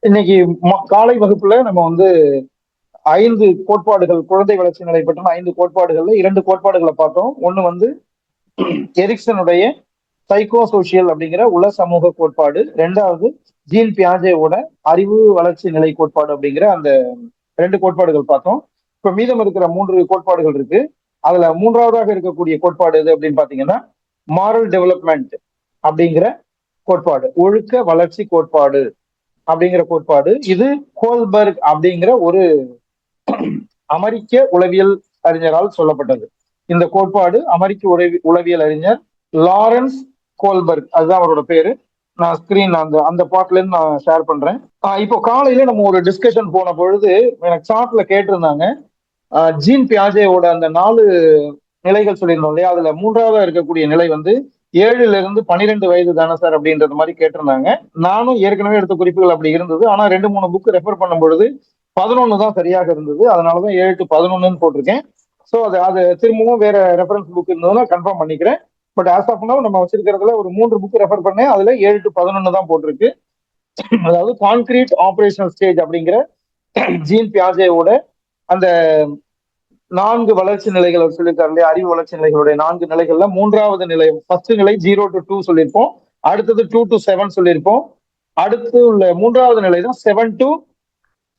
இன்னைக்கு காலை வகுப்புல நம்ம வந்து 5 கோட்பாடுகள், குழந்தை வளர்ச்சி நிலை பற்றின 5 கோட்பாடுகள்ல 2 கோட்பாடுகளை பார்த்தோம். ஒண்ணு வந்து எரிக்சனுடைய சைக்கோ சோசியல் அப்படிங்கிற உள சமூக கோட்பாடு. 2வது ஜீன் பியாஜேவோட அறிவு வளர்ச்சி நிலை கோட்பாடு அப்படிங்கிற அந்த 2 கோட்பாடுகள் பார்த்தோம். இப்ப மீதம் இருக்கிற 3 கோட்பாடுகள் இருக்கு. அதுல 3வதாக இருக்கக்கூடிய கோட்பாடு எது அப்படின்னு பாத்தீங்கன்னா மாரல் டெவலப்மெண்ட் அப்படிங்கிற கோட்பாடு, ஒழுக்க வளர்ச்சி கோட்பாடு அப்படிங்கிற கோட்பாடு. இது கோல்பர்க் அப்படிங்கிற ஒரு அமெரிக்க உளவியல் அறிஞரால் சொல்லப்பட்டது. இந்த கோட்பாடு அமெரிக்க உளவியல் அறிஞர் லாரன்ஸ் கோல்பர்க், அதுதான் அவரோட பேரு. நான் ஸ்கிரீன் அந்த அந்த பார்ட்ல இருந்து நான் ஷேர் பண்றேன். இப்போ காலையில நம்ம ஒரு டிஸ்கஷன் போன பொழுது எனக்கு சாட்ல கேட்டிருந்தாங்க, ஜீன் பியாஜேவோட அந்த 4 நிலைகள் சொல்லியிருந்தோம் இல்லையா, அதுல 3வதா இருக்கக்கூடிய நிலை வந்து 7ல இருந்து 12 வயது தானே சார் அப்படின்றது மாதிரி கேட்டிருந்தாங்க. நானும் ஏற்கனவே எடுத்த குறிப்புகள் அப்படி இருந்தது. ஆனா 2-3 புக் ரெஃபர் பண்ணும் பொழுது 11 தான் சரியாக இருந்தது. அதனாலதான் 7 to 11 போட்டிருக்கேன். ஸோ அது திரும்பவும் வேற ரெஃபரன்ஸ் புக் இருந்ததுன்னா கன்ஃபார்ம் பண்ணிக்கிறேன். பட் ஆஸ் ஆஃப் நவ் நம்ம வச்சிருக்கிறதுல ஒரு 3 புக் ரெஃபர் பண்ணேன். அதுல 7 to 11 தான் போட்டிருக்கு. அதாவது கான்கிரீட் ஆபரேஷனல் ஸ்டேஜ் அப்படிங்கிற ஜீன் பியாஜேவோட அந்த 4 வளர்ச்சி நிலைகள் அவர் சொல்லியிருக்காரு இல்லையா, அறிவு வளர்ச்சி நிலைகளுடைய 4 நிலைகள்ல 3வது நிலை, ஃபர்ஸ்ட் நிலை 0 to 2 சொல்லியிருப்போம். அடுத்தது 2 to 7 சொல்லியிருப்போம். அடுத்து உள்ள 3வது நிலை தான் 7 to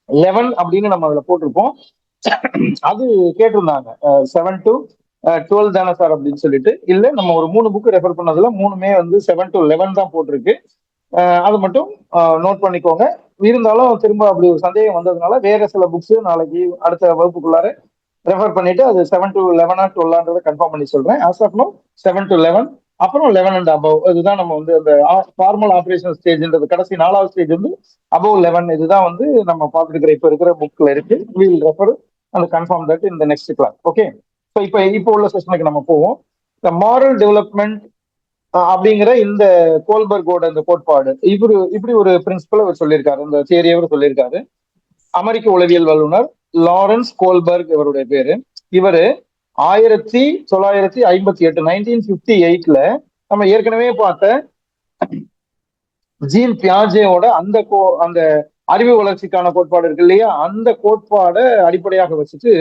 11 அப்படின்னு நம்ம அதுல போட்டிருப்போம். அது கேட்டிருந்தாங்க 7 to 12 தானே சார் அப்படின்னு சொல்லிட்டு. இல்ல, நம்ம ஒரு 3 புக் ரெஃபர் பண்ணதுல 3மே வந்து 7 to 11 தான் போட்டிருக்கு. அது மட்டும் நோட் பண்ணிக்கோங்க. இருந்தாலும் திரும்ப அப்படி ஒரு சந்தேகம் வந்ததுனால வேற சில புக்ஸ் நாளைக்கு அடுத்த வகுப்புக்குள்ளார ரெஃபர் பண்ணிட்டு அது 7 to 11 12 கன்ஃபார்ம் பண்ணி சொல்றேன். ஆஸ் ஆஃப் நோ 7 to 11, அப்புறம் 11 and above. இதுதான் நம்ம வந்து அந்த ஃபார்மல் ஆபரேஷன் ஸ்டேஜ்ன்றது கடைசி 4வது ஸ்டேஜ் வந்து above 11. இதுதான் வந்து நம்ம பார்த்துருக்கிற இப்ப இருக்கிற புக்ல இருக்கு. Will refer and confirm that in the next class. Okay, so இப்போ உள்ள செஷனுக்கு நம்ம போவோம். இந்த மாரல் டெவலப்மெண்ட் அப்படிங்கிற இந்த கோல்பர்கோட இந்த கோட்பாடு, இப்படி ஒரு பிரின்சிபல் அவர் சொல்லியிருக்காரு, இந்த தியரி அவர் சொல்லியிருக்காரு. அமெரிக்க உளவியல் வல்லுநர் லாரன்ஸ் கோல்பர்க் இவருடைய பேரு. இவரு 1958 1958ல நம்ம ஏற்கனவே பார்த்த ஜீன் பியாஜேவோட அந்த அறிவு வளர்ச்சிக்கான கோட்பாடு இருக்கு இல்லையா, அந்த கோட்பாடை அடிப்படையாக வச்சுட்டு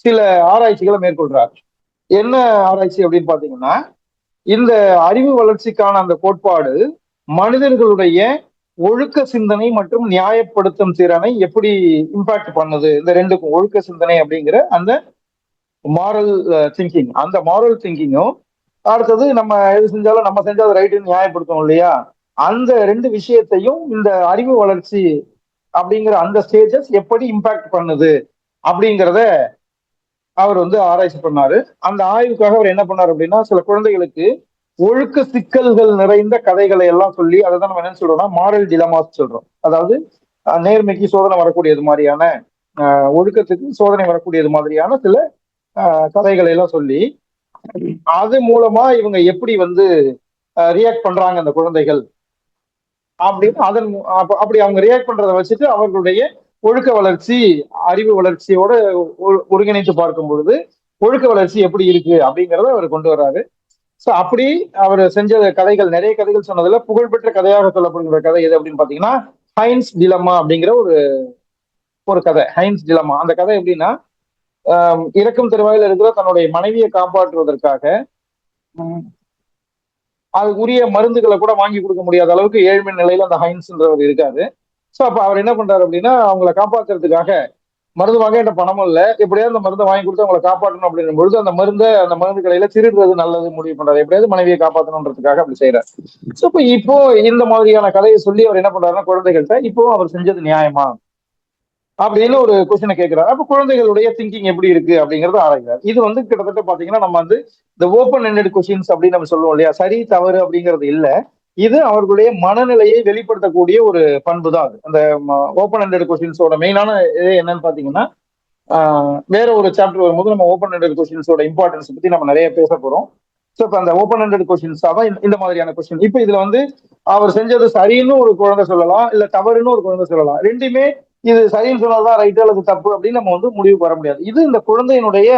சில ஆராய்ச்சிகளை மேற்கொள்றாரு. என்ன ஆராய்ச்சி அப்படின்னு பாத்தீங்கன்னா, இந்த அறிவு வளர்ச்சிக்கான அந்த கோட்பாடு மனிதர்களுடைய ஒழுக்க சிந்தனை மற்றும் நியாயப்படுத்தும் திறனை எப்படி இம்பாக்ட் பண்ணுது, இந்த ரெண்டுக்கும், ஒழுக்க சிந்தனை அப்படிங்கிற அந்த மாரல் திங்கிங், அந்த மாரல் திங்கிங்கும் அடுத்தது நம்ம எது செஞ்சாலும் நம்ம செஞ்சா அது ரைட்டுன்னு நியாயப்படுத்தணும் இல்லையா, அந்த 2 விஷயத்தையும் இந்த அறிவு வளர்ச்சி அப்படிங்கிற அந்த ஸ்டேஜஸ் எப்படி இம்பாக்ட் பண்ணுது அப்படிங்கிறத அவர் வந்து ஆராய்ச்சி பண்ணாரு. அந்த ஆய்வுக்காக அவர் என்ன பண்ணாரு அப்படின்னா, சில குழந்தைகளுக்கு ஒழுக்க சிக்கல்கள் நிறைந்த கதைகளை எல்லாம் சொல்லி, அதை தான் நம்ம என்ன சொல்றோம்னா மாரல் டிலமாஸ் சொல்றோம். அதாவது நேர்மைக்கு சோதனை வரக்கூடியது மாதிரியான, ஒழுக்கத்துக்கு சோதனை வரக்கூடியது மாதிரியான சில கதைகளை எல்லாம் சொல்லி, அது மூலமா இவங்க எப்படி வந்து ரியாக்ட் பண்றாங்க அந்த குழந்தைகள் அப்படின்னு, அப்படி அவங்க ரியாக்ட் பண்றதை வச்சுட்டு அவர்களுடைய ஒழுக்க வளர்ச்சி அறிவு வளர்ச்சியோட ஒருங்கிணைத்து பார்க்கும் பொழுது ஒழுக்க வளர்ச்சி எப்படி இருக்கு அப்படிங்கிறத அவர் கொண்டு வர்றாரு. சோ அப்படி அவர் செஞ்ச கதைகள், நிறைய கதைகள் சொன்னதுல புகழ்பெற்ற கதையாக சொல்லப்படுகிற கதை எது அப்படின்னு பாத்தீங்கன்னா ஹைன்ஸ் டிலமா அப்படிங்கிற ஒரு கதை. ஹைன்ஸ் டிலமா அந்த கதை எப்படின்னா, இறக்கும் தருவாயில் இருக்கிற தன்னுடைய மனைவியை காப்பாற்றுவதற்காக அது உரிய மருந்துகளை கூட வாங்கி கொடுக்க முடியாத அளவுக்கு ஏழ்மை நிலையில அந்த ஹைன்ஸ்ன்றவர் இருக்காரு. சோ அப்ப அவர் என்ன பண்றாரு அப்படின்னா, அவங்களை காப்பாத்துறதுக்காக மருந்து வாங்க என்ற பணமும் இல்ல, எப்படியாவது அந்த மருந்தை வாங்கி கொடுத்து அவங்களை காப்பாற்றணும் அப்படின்னும் பொழுது அந்த மருந்து கடையில திருடுறது நல்லது முடிவு பண்றாரு. எப்படியாவது மனைவியை காப்பாற்றணுன்றதுக்காக அப்படி செய்யறாரு. சோ இப்போ இந்த மாதிரியான கதையை சொல்லி அவர் என்ன பண்றாருன்னா, குழந்தைகள்கிட்ட இப்போ அவர் செஞ்சது நியாயமா அப்படின்னு ஒரு கொஸ்டினை கேட்கிறாரு. அப்ப குழந்தைகளுடைய திங்கிங் எப்படி இருக்கு அப்படிங்கறத ஆராய்கிறார். இது வந்து கிட்டத்தட்ட பாத்தீங்கன்னா நம்ம வந்து இந்த ஓப்பன் எண்டட் கொஸ்டின்ஸ் அப்படின்னு நம்ம சொல்லுவோம் இல்லையா, சரி தவறு அப்படிங்கிறது இல்ல, இது அவர்களுடைய மனநிலையை வெளிப்படுத்தக்கூடிய ஒரு பண்பு தான் அது. அந்த ஓப்பன் எண்டட் கொஸ்டின்ஸோட மெயினான இது என்னன்னு பாத்தீங்கன்னா, வேற ஒரு சாப்டர் வரும்போது நம்ம ஓப்பன் எண்டட் கொஸ்டின்ஸோட இம்பார்ட்டன்ஸ் பத்தி நம்ம நிறைய பேச போறோம். ஸோ இப்போ அந்த ஓப்பன் எண்டட் கொஸ்டின்ஸ் தான் இந்த மாதிரியான கொஸ்டின். இப்போ இதுல வந்து அவர் செஞ்சது சரின்னு ஒரு குழந்தை சொல்லலாம், இல்ல தவறுன்னு ஒரு குழந்தை சொல்லலாம். ரெண்டுமே இது சரின்னு சொன்னதுதான் ரைட்டு அல்லது தப்பு அப்படின்னு நம்ம வந்து முடிவுக்கு வர முடியாது. இது இந்த குழந்தையினுடைய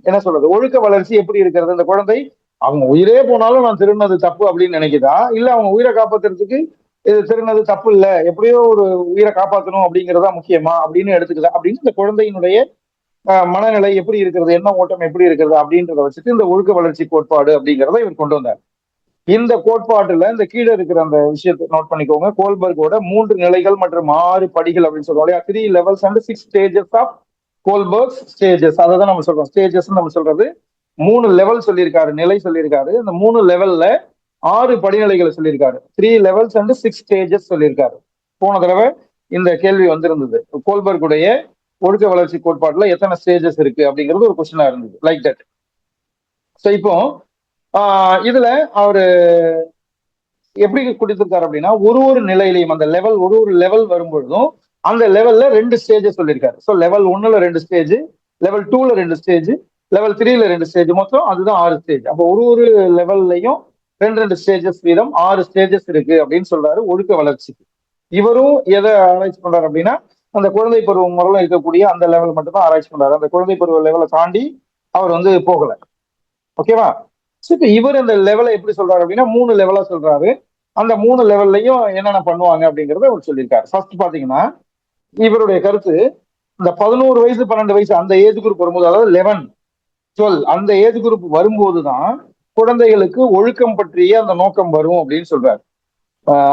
என்ன சொல்றது, ஒழுக்க வளர்ச்சி எப்படி இருக்கிறது, இந்த குழந்தை அவங்க உயிரே போனாலும் நான் திருடினது தப்பு அப்படின்னு நினைக்குதா, இல்ல அவங்க உயிரை காப்பாத்துறதுக்கு இது திருநது தப்பு இல்ல, எப்படியோ ஒரு உயிரை காப்பாற்றணும் அப்படிங்கறதா முக்கியமா அப்படின்னு எடுத்துக்கல அப்படின்னு இந்த குழந்தையினுடைய மனநிலை எப்படி இருக்கிறது, என்ன ஓட்டம் எப்படி இருக்கிறது அப்படின்றத வச்சுட்டு இந்த ஒழுக்க வளர்ச்சி கோட்பாடு அப்படிங்கிறத இவர் கொண்டு வந்தார். இந்த கோட்பாட்டுல இந்த கீழே இருக்கிற அந்த விஷயத்தை நோட் பண்ணிக்கோங்க. கோல்பர்கோட 3 நிலைகள் மற்றும் 6 படிகள் அப்படின்னு சொல்றோம். 3 levels and 6 stages of Kohlberg stages. அதை தான் நம்ம சொல்றோம். ஸ்டேஜஸ் நம்ம சொல்றது 3 லெவல் சொல்லியிருக்காரு, நிலை சொல்லியிருக்காரு. இந்த 3 லெவல்ல 6 படிநிலைகளை சொல்லியிருக்காரு. 3 levels and 6 stages சொல்லியிருக்காரு. போன தடவை இந்த கேள்வி வந்திருந்தது, கோல்பர்குடைய ஒழுக்க வளர்ச்சி கோட்பாட்டுல எத்தனை ஸ்டேஜஸ் இருக்கு அப்படிங்கிறது ஒரு கொஸ்டினா இருந்தது, லைக் தட். ஸோ இப்போ இதுல அவரு எப்படி கொடுத்திருக்காரு அப்படின்னா, ஒரு நிலையிலையும் அந்த லெவல் ஒரு லெவல் வரும்பொழுதும் அந்த லெவல்ல 2 ஸ்டேஜஸ் சொல்லியிருக்காரு. ஸோ லெவல் 1ல 2 ஸ்டேஜ், லெவல் 2ல 2 ஸ்டேஜ், லெவல் 3ல 2 ஸ்டேஜ், மொத்தம் அதுதான் 6 ஸ்டேஜ். அப்போ ஒரு லெவல்லையும் 2 ஸ்டேஜஸ் வீதம் 6 ஸ்டேஜஸ் இருக்கு அப்படின்னு சொல்றாரு ஒழுக்க வளர்ச்சிக்கு. இவரும் எதை ஆராய்ச்சி பண்றாரு அப்படின்னா, அந்த குழந்தை பருவம் முதல்ல இருக்கக்கூடிய அந்த லெவல் மட்டும் தான் ஆராய்ச்சி பண்றாரு. அந்த குழந்தை பருவ லெவலை தாண்டி அவர் வந்து போகல. ஓகேவா? இப்ப இவர் அந்த லெவலை எப்படி சொல்றாரு அப்படின்னா 3 லெவலா சொல்றாரு. அந்த 3 லெவல்லையும் என்னென்ன பண்ணுவாங்க அப்படிங்கறத அவர் சொல்லியிருக்காரு. ஃபர்ஸ்ட் பாத்தீங்கன்னா, இவருடைய கருத்து இந்த 11 வயசு 12 வயசு அந்த ஏஜ் குரூப் வரும்போது, அதாவது 11 12 அந்த ஏஜ் குரூப் வரும்போதுதான் குழந்தைகளுக்கு ஒழுக்கம் பற்றிய அந்த நோக்கம் வரும் அப்படின்னு சொல்றாரு.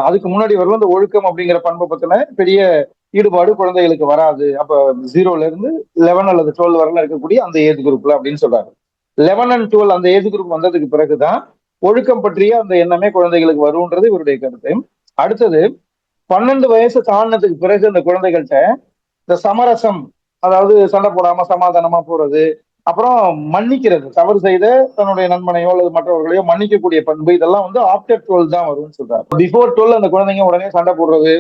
அதுக்கு முன்னாடி வரும் அந்த ஒழுக்கம் அப்படிங்கிற பண்பை பத்தின பெரிய ஈடுபாடு குழந்தைகளுக்கு வராது. அப்ப 0ல இருந்து 11 அல்லது 12 வரல இருக்கக்கூடிய அந்த ஏஜ் குரூப்ல அப்படின்னு சொல்றாரு. 11 and 12 அந்த ஏஜ் குரூப் வந்ததுக்கு பிறகுதான் ஒழுக்கம் பற்றிய அந்த எண்ணமே குழந்தைகளுக்கு வரும்ன்றது இவருடைய கருத்து. அடுத்தது 12 வயசு தாண்டினதுக்கு பிறகு அந்த குழந்தைகள்கிட்ட இந்த சமரசம், அதாவது சண்டை போடாம சமாதானமா போறது, அப்புறம் மன்னிக்கிறது, தவறு செய்த தன்னுடைய நண்பனையோ அல்லது மற்றவர்களையோ மன்னிக்கக்கூடிய பண்பு, இதெல்லாம் வந்து ஆஃப்டர் 12 தான் வரும்னு சொல்றாரு. பிஃபோர் 12 அந்த குழந்தைங்க உடனே சண்டை போடுறது,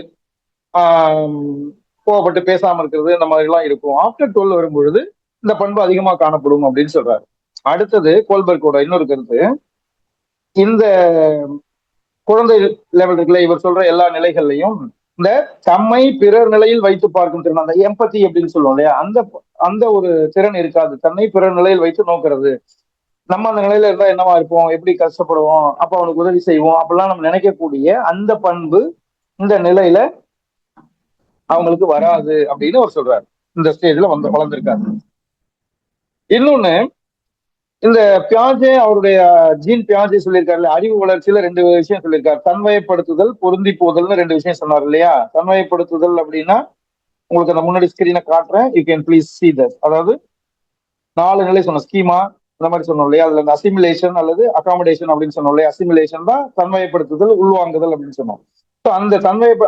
கோவப்பட்டு பேசாம இருக்கிறது, இந்த மாதிரி எல்லாம் இருக்கும். ஆஃப்டர் 12 வரும்பொழுது இந்த பண்பு அதிகமா காணப்படும் அப்படின்னு சொல்றாரு. அடுத்தது கோல்பர்கோட இன்னொரு கருத்து, இந்த குழந்தை லெவல் இருக்குல்ல, இவர் சொல்ற எல்லா நிலைகள்லையும் இந்த தம்மை பிறர் நிலையில் வைத்து பார்க்கும் திறன், அந்த எம்பத்தி அப்படின்னு சொல்லுவோம் இல்லையா, அந்த அந்த ஒரு திறன் இருக்காது. தன்னை பிறர் நிலையில் வைத்து நோக்கிறது. நம்ம அந்த நிலையில இருந்தா என்னவா இருப்போம், எப்படி கஷ்டப்படுவோம், அப்ப அவனுக்கு உதவி செய்வோம், அப்படிலாம் நம்ம நினைக்கக்கூடிய அந்த பண்பு இந்த நிலையில அவங்களுக்கு வராது அப்படின்னு அவர் சொல்றாரு. இந்த ஸ்டேஜ்ல வளர்ந்திருக்காரு. இன்னொன்னு, இந்த பியாஜே அவருடைய ஜீன் பியாஜே சொல்லியிருக்காரு, அறிவு வளர்ச்சியில 2 விஷயம் சொல்லியிருக்காரு. தன்வயப்படுத்துதல், பொருந்தி போதல்னு 2 விஷயம் சொன்னார் இல்லையா. தன்வயப்படுத்துதல் அப்படின்னா உங்களுக்கு அந்த முன்னாடி ஸ்கிரீனை காட்டுறேன், you can please see that. அதாவது 4 நிலை சொன்ன ஸ்கீமா அந்த மாதிரி சொன்னோம் இல்லையா. அதுல இந்த அசிமிலேஷன் அல்லது அகாமடேஷன் அப்படின்னு சொன்னோம் இல்லையா. அசிமிலேஷன் தான் தன்வயப்படுத்துதல், உள்வாங்குதல் அப்படின்னு சொன்னோம். அந்த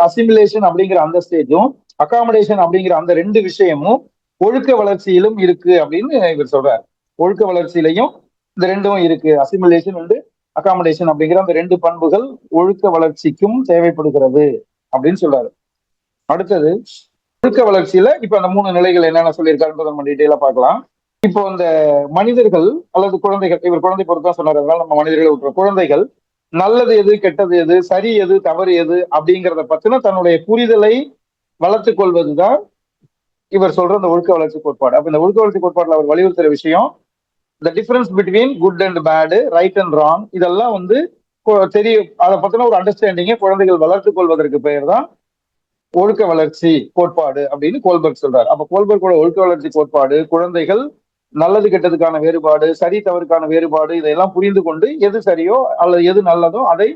அசிமிலேஷன் அப்படிங்கிற அந்த ஸ்டேஜும் அகாமடேஷன் அப்படிங்கிற அந்த 2 விஷயமும் ஒழுக்க வளர்ச்சியிலும் இருக்கு அப்படின்னு இவர் சொல்றாரு. ஒழுக்க வளர்ச்சியிலையும் இந்த 2ம் இருக்கு. அசிமிலேஷன் வந்து அகாமடேஷன் அப்படிங்கிற அந்த 2 பண்புகள் ஒழுக்க வளர்ச்சிக்கும் தேவைப்படுகிறது அப்படின்னு சொல்றாரு. அடுத்தது ஒழுக்க வளர்ச்சியில இப்ப அந்த 3 நிலைகள் என்னென்ன சொல்லியிருக்காருன்றத நம்ம டீட்டெயிலா பார்க்கலாம். இப்போ இந்த மனிதர்கள் அல்லது குழந்தைகள், இவர் குழந்தை பொறுத்தான் சொன்னார், அதனால நம்ம மனிதர்களை விட்டுறோம். குழந்தைகள் நல்லது எது, கெட்டது எது, சரி எது, தவறு எது அப்படிங்கிறத பத்தின தன்னுடைய புரிதலை வளர்த்துக் கொள்வதுதான் இவர் சொல்ற இந்த ஒழுக்க வளர்ச்சி கோட்பாடு. அப்ப இந்த ஒழுக்க வளர்ச்சி கோட்பாடுல அவர் வலியுறுத்துற விஷயம், the difference between good and bad, right and wrong, இதெல்லாம் வந்து தெரியும். அதை பத்தின ஒரு அண்டர்ஸ்டாண்டிங்கை குழந்தைகள் வளர்த்துக் கொள்வதற்கு பெயர் தான் ஒழுக்க வளர்ச்சி கோட்பாடு அப்படின்னு கோல்பர்க் சொல்றாரு. அப்ப கோல்பர்க்கோட ஒழுக்க வளர்ச்சி கோட்பாடு குழந்தைகள் நல்லது கெட்டதுக்கான வேறுபாடு, சரி தவறுக்கான வேறுபாடு, இதையெல்லாம் புரிந்து கொண்டு எது சரியோ அல்லது எது நல்லதோ அதை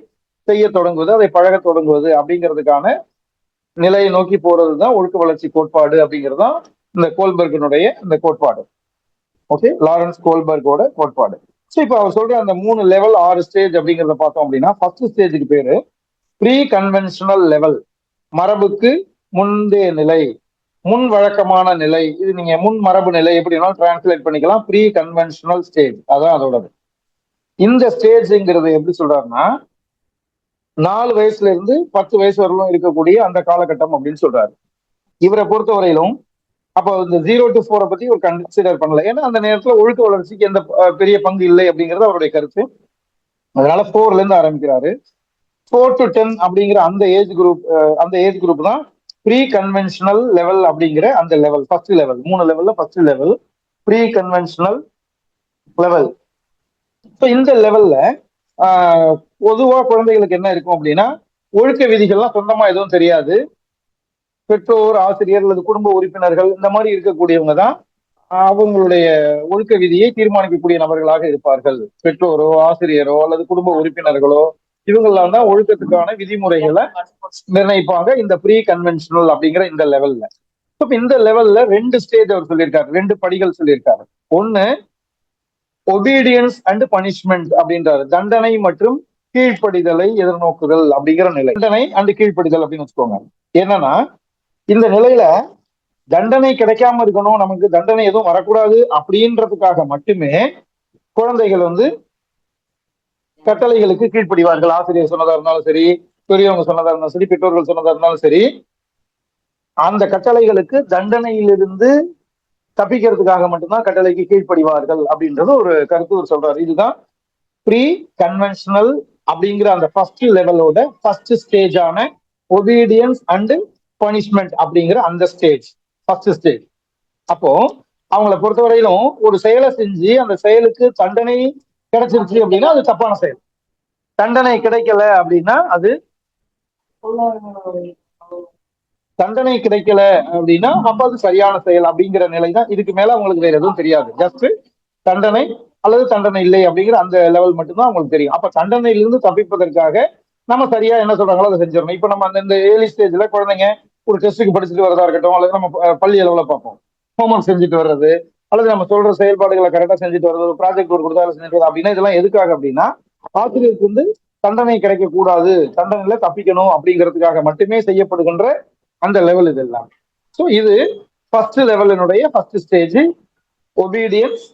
செய்ய தொடங்குவது, அதை பழக தொடங்குவது அப்படிங்கிறதுக்கான நிலையை நோக்கி போறதுதான் ஒழுக்க வளர்ச்சி கோட்பாடு அப்படிங்கிறது தான் இந்த கோல்பர்கனுடைய இந்த கோட்பாடு. ஓகே, லாரன்ஸ் கோல்பர்கோட கோட்பாடு. ஸோ இப்போ அவர் சொல்ற அந்த 3 லெவல் 6 ஸ்டேஜ் அப்படிங்கிறத பார்த்தோம் அப்படின்னா, ஃபர்ஸ்ட் ஸ்டேஜுக்கு பேரு ப்ரீ கன்வென்ஷனல் லெவல், மரபுக்கு முந்தைய நிலை, முன் வழக்கமான நிலை. இது நீங்க முன் மரபு நிலை எப்படி வேணாலும் டிரான்ஸ்லேட் பண்ணிக்கலாம். ப்ரீ கன்வென்ஷனல் ஸ்டேஜ் அதான் அதோடது. இந்த ஸ்டேஜ்ங்கிறது எப்படி சொல்றாருன்னா, 4 வயசுல இருந்து 10 வயசு வரலும் இருக்கக்கூடிய அந்த காலகட்டம் அப்படின்னு சொல்றாரு. இவரை பொறுத்தவரையிலும் அப்போ இந்த 0 to 4 பத்தி ஒரு கன்சிடர் பண்ணல. ஏன்னா அந்த நேரத்துல ஒழுக்க வளர்ச்சிக்கு எந்த பெரிய பங்கு இல்லை அப்படிங்கிறது அவருடைய கருத்து. அதனால 4ல இருந்து ஆரம்பிக்கிறாரு. 4 to 10 அப்படிங்கிற அந்த ஏஜ் குரூப் தான் ப்ரீ கன்வென்ஷனல் லெவல் அப்படிங்கிற அந்த லெவல், ஃபர்ஸ்ட் லெவல். 3 லெவல்ல first level pre conventional level. இப்போ இந்த லெவல்ல பொதுவா குழந்தைகளுக்கு என்ன இருக்கும் அப்படின்னா, ஒழுக்க விதிகள்லாம் சொந்தமா எதுவும் தெரியாது. பெற்றோர், ஆசிரியர் அல்லது குடும்ப உறுப்பினர்கள் இந்த மாதிரி இருக்கக்கூடியவங்க தான் அவங்களுடைய ஒழுக்க விதியை தீர்மானிக்கக்கூடிய நபர்களாக இருப்பார்கள். பெற்றோரோ, ஆசிரியரோ அல்லது குடும்ப உறுப்பினர்களோ இவங்கெல்லாம் தான் ஒழுக்கத்துக்கான விதிமுறைகளை நிர்ணயிப்பாங்க இந்த ப்ரீ கன்வென்ஷனல் அப்படிங்கிற இந்த லெவல்ல. இப்ப இந்த லெவல்ல 2 ஸ்டேஜ் அவர் சொல்லியிருக்காரு, 2 படிகள் சொல்லியிருக்காரு. ஒண்ணு ஒபீடியன்ஸ் அண்ட் பனிஷ்மெண்ட் அப்படின்றாரு, தண்டனை மற்றும் கீழ்ப்படிதலை எதிர்நோக்குதல் அப்படிங்கிற நிலை. தண்டனை அண்ட் கீழ்ப்படிதல் அப்படின்னு வச்சுக்கோங்க. என்னன்னா இந்த நிலையில தண்டனை கிடைக்காம இருக்கணும், நமக்கு தண்டனை எதுவும் வரக்கூடாது அப்படின்றதுக்காக மட்டுமே குழந்தைகள் வந்து கட்டளைகளுக்கு கீழ்ப்படிவார்கள். ஆசிரியர் சொன்னதா இருந்தாலும் சரி, பெரியவங்க சொன்னதா இருந்தாலும் சரி, பெற்றோர்கள் சொன்னதா இருந்தாலும் சரி, அந்த கட்டளைகளுக்கு தண்டனையிலிருந்து தப்பிக்கிறதுக்காக மட்டும்தான் கட்டளைக்கு கீழ்ப்படிவார்கள் அப்படின்றது ஒரு கருத்து சொல்றாரு. இதுதான் ப்ரீ கன்வென்ஷனல் அப்படிங்கிற அந்த ஃபர்ஸ்ட் லெவலோட ஃபர்ஸ்ட் ஸ்டேஜான ஒபீடியன்ஸ் அண்ட் பனிஷ்மெண்ட் அப்படிங்கிற அந்த ஸ்டேஜ், ஃபர்ஸ்ட் ஸ்டேஜ். அப்போ அவங்களை பொறுத்தவரையிலும் ஒரு செயலை செஞ்சு அந்த செயலுக்கு தண்டனை கிடைச்சிருச்சு அப்படின்னா அது தப்பான செயல். தண்டனை கிடைக்கல அப்படின்னா அது தண்டனை கிடைக்கல அப்படின்னா அப்ப அது சரியான செயல் அப்படிங்கிற நிலை தான். இதுக்கு மேல அவங்களுக்கு வேற எதுவும் தெரியாது. ஜஸ்ட் தண்டனை அல்லது தண்டனை இல்லை அப்படிங்கிற அந்த லெவல் மட்டும்தான் அவங்களுக்கு தெரியும். அப்ப தண்டனையிலிருந்து தப்பிப்பதற்காக நம்ம சரியா என்ன சொல்றாங்களோ அதை செஞ்சிடணும். இப்ப நம்ம அந்த ஏர்லி ஸ்டேஜ்ல குழந்தைங்க ஒரு டெஸ்ட்டுக்கு படிச்சுட்டு வரதா இருக்கட்டும், அல்லது நம்ம பள்ளி அளவுல பார்ப்போம், ஹோம்ஒர்க் செஞ்சுட்டு வர்றது, அல்லது நம்ம சொல்ற செயல்பாடுகளை கரெக்டா செஞ்சுட்டு வர்றது, ஒரு ப்ராஜெக்ட் ஒர்க் கொடுத்தா செஞ்சுட்டு வர்றது அப்படின்னா இதெல்லாம் எதுக்காக அப்படின்னா ஆசிரியருக்கு வந்து தண்டனை கிடைக்க கூடாது, தண்டனையில தப்பிக்கணும் அப்படிங்கிறதுக்காக மட்டுமே செய்யப்படுகின்ற அந்த லெவல் இதெல்லாம். ஸோ இது ஃபர்ஸ்ட் லெவலினுடைய first stage, obedience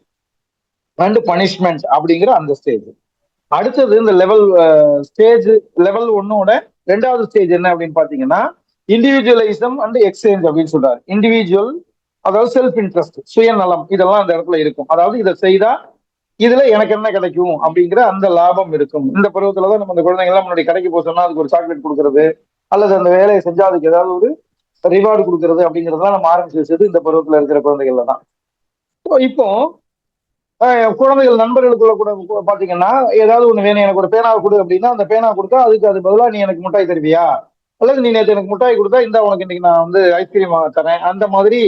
and punishment அப்படிங்கிற அந்த ஸ்டேஜ். அடுத்தது இந்த லெவல் ஸ்டேஜ் லெவல் 1ஓட 2வது ஸ்டேஜ் என்ன அப்படின்னு பாத்தீங்கன்னா இண்டிவிஜுவலிசம் அண்ட் எக்ஸ்சேஞ்ச் அப்படின்னு சொல்றாரு. இண்டிவிஜுவல் அதாவது செல்ஃப் இன்ட்ரெஸ்ட், சுயநலம், இதெல்லாம் அந்த இடத்துல இருக்கும். அதாவது இதை செய்தா இதுல எனக்கு என்ன கிடைக்கும் அப்படிங்கிற அந்த லாபம் இருக்கும். இந்த பருவத்துலதான் நம்ம இந்த குழந்தைங்க எல்லாம் முன்னாடி கடைக்கு போக சொன்னா அதுக்கு ஒரு சாக்லேட் கொடுக்கறது, அல்லது அந்த வேலையை செஞ்சா அதுக்கு ஏதாவது ஒரு ரிவார்டு கொடுக்கறது அப்படிங்கறதெல்லாம் நம்ம ஆரம்பிச்சு வச்சது இந்த பருவத்துல இருக்கிற குழந்தைகள்ல தான். இப்போ குழந்தைகள் நண்பர்களுக்குள்ள கூட பாத்தீங்கன்னா ஏதாவது ஒண்ணு வேணும், எனக்கு ஒரு பேனாவை கொடு அப்படின்னா அந்த பேனா கொடுத்தா அதுக்கு அது பதிலா நீ எனக்கு முட்டாய் தருவியா, அல்லது நீ நேற்று எனக்கு முட்டாய் கொடுத்தா இந்த உனக்கு இன்னைக்கு நான் வந்து ஐஸ்கிரீம் தரேன், அந்த மாதிரி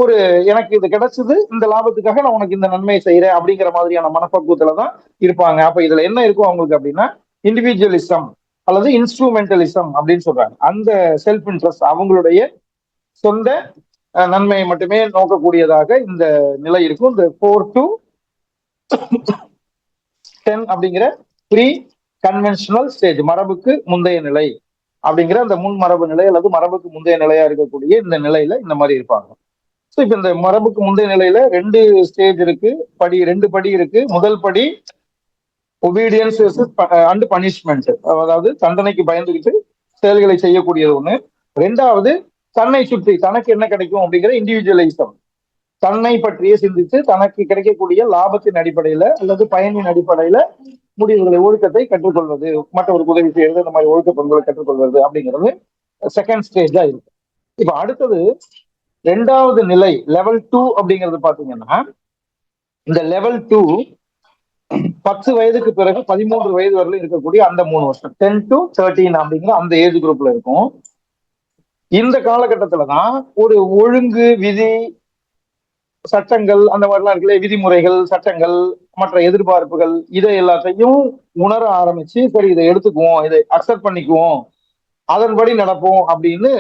ஒரு எனக்கு இது கிடைச்சது இந்த லாபத்துக்காக நான் உனக்கு இந்த நன்மையை செய்யறேன் அப்படிங்கிற மாதிரியான மனப்பக்குவத்துலதான் இருப்பாங்க. அப்ப இதுல என்ன இருக்கும் அவங்களுக்கு அப்படின்னா இண்டிவிஜுவலிசம் அல்லது இன்ஸ்ட்ருமெண்டலிசம் அப்படின்னு சொல்றாங்க. அந்த செல்ஃப் இன்ட்ரெஸ்ட், அவங்களுடைய சொந்த நன்மையை மட்டுமே நோக்கக்கூடியதாக இந்த நிலை இருக்கும். இந்த 4 to 10 அப்படிங்கிற ப்ரீ கன்வென்ஷனல் ஸ்டேஜ், மரபுக்கு முந்தைய நிலை அப்படிங்கிற அந்த முன் மரபு நிலை அல்லது மரபுக்கு முந்தைய நிலையா இருக்கக்கூடிய இந்த நிலையில இந்த மாதிரி இருப்பாங்க. ஸோ இப்ப இந்த மரபுக்கு முந்தைய நிலையில 2 ஸ்டேஜ் இருக்கு, 2 படி இருக்கு. முதல் படி ஒபீடியன்ஸ் அண்ட் பனிஷ்மெண்ட், அதாவது தண்டனைக்கு பயந்துகிட்டு செயல்களை செய்யக்கூடியது ஒண்ணு. 2வது தன்னை சுற்றி தனக்கு என்ன கிடைக்கும் அப்படிங்கிற இண்டிவிஜுவலிசம், தன்னை பற்றியே சிந்தித்து தனக்கு கிடைக்கக்கூடிய லாபத்தின் அடிப்படையில அல்லது பயனின் அடிப்படையில முடிவுகளை, ஒழுக்கத்தை கற்றுக்கொள்வது, மற்றவருக்கு உதவி செய்யறது, இந்த மாதிரி ஒழுக்க பண்புகளை கற்றுக்கொள்வது அப்படிங்கிறது செகண்ட் ஸ்டேஜா இருக்கு. இப்ப அடுத்தது 2வது நிலை லெவல் 2 அப்படிங்கிறது பாத்தீங்கன்னா இந்த லெவல் 2 10 வயதுக்கு பிறகு 13 வயது வரல இருக்கக்கூடிய அந்த 3 வருஷம் 10 to 13 அப்படிங்கிற அந்த ஏஜ் குரூப்ல இருக்கும். இந்த காலகட்டத்துலதான் ஒரு ஒழுங்கு, விதி, சட்டங்கள் அந்த மாதிரிலாம் இருக்குல்ல, விதிமுறைகள், சட்டங்கள், மற்ற எதிர்பார்ப்புகள், இதை எல்லாத்தையும் உணர ஆரம்பிச்சு சரி இதை எடுத்துக்குவோம், இதை அக்செப்ட் பண்ணிக்குவோம், அதன்படி நடப்போம் அப்படின்னு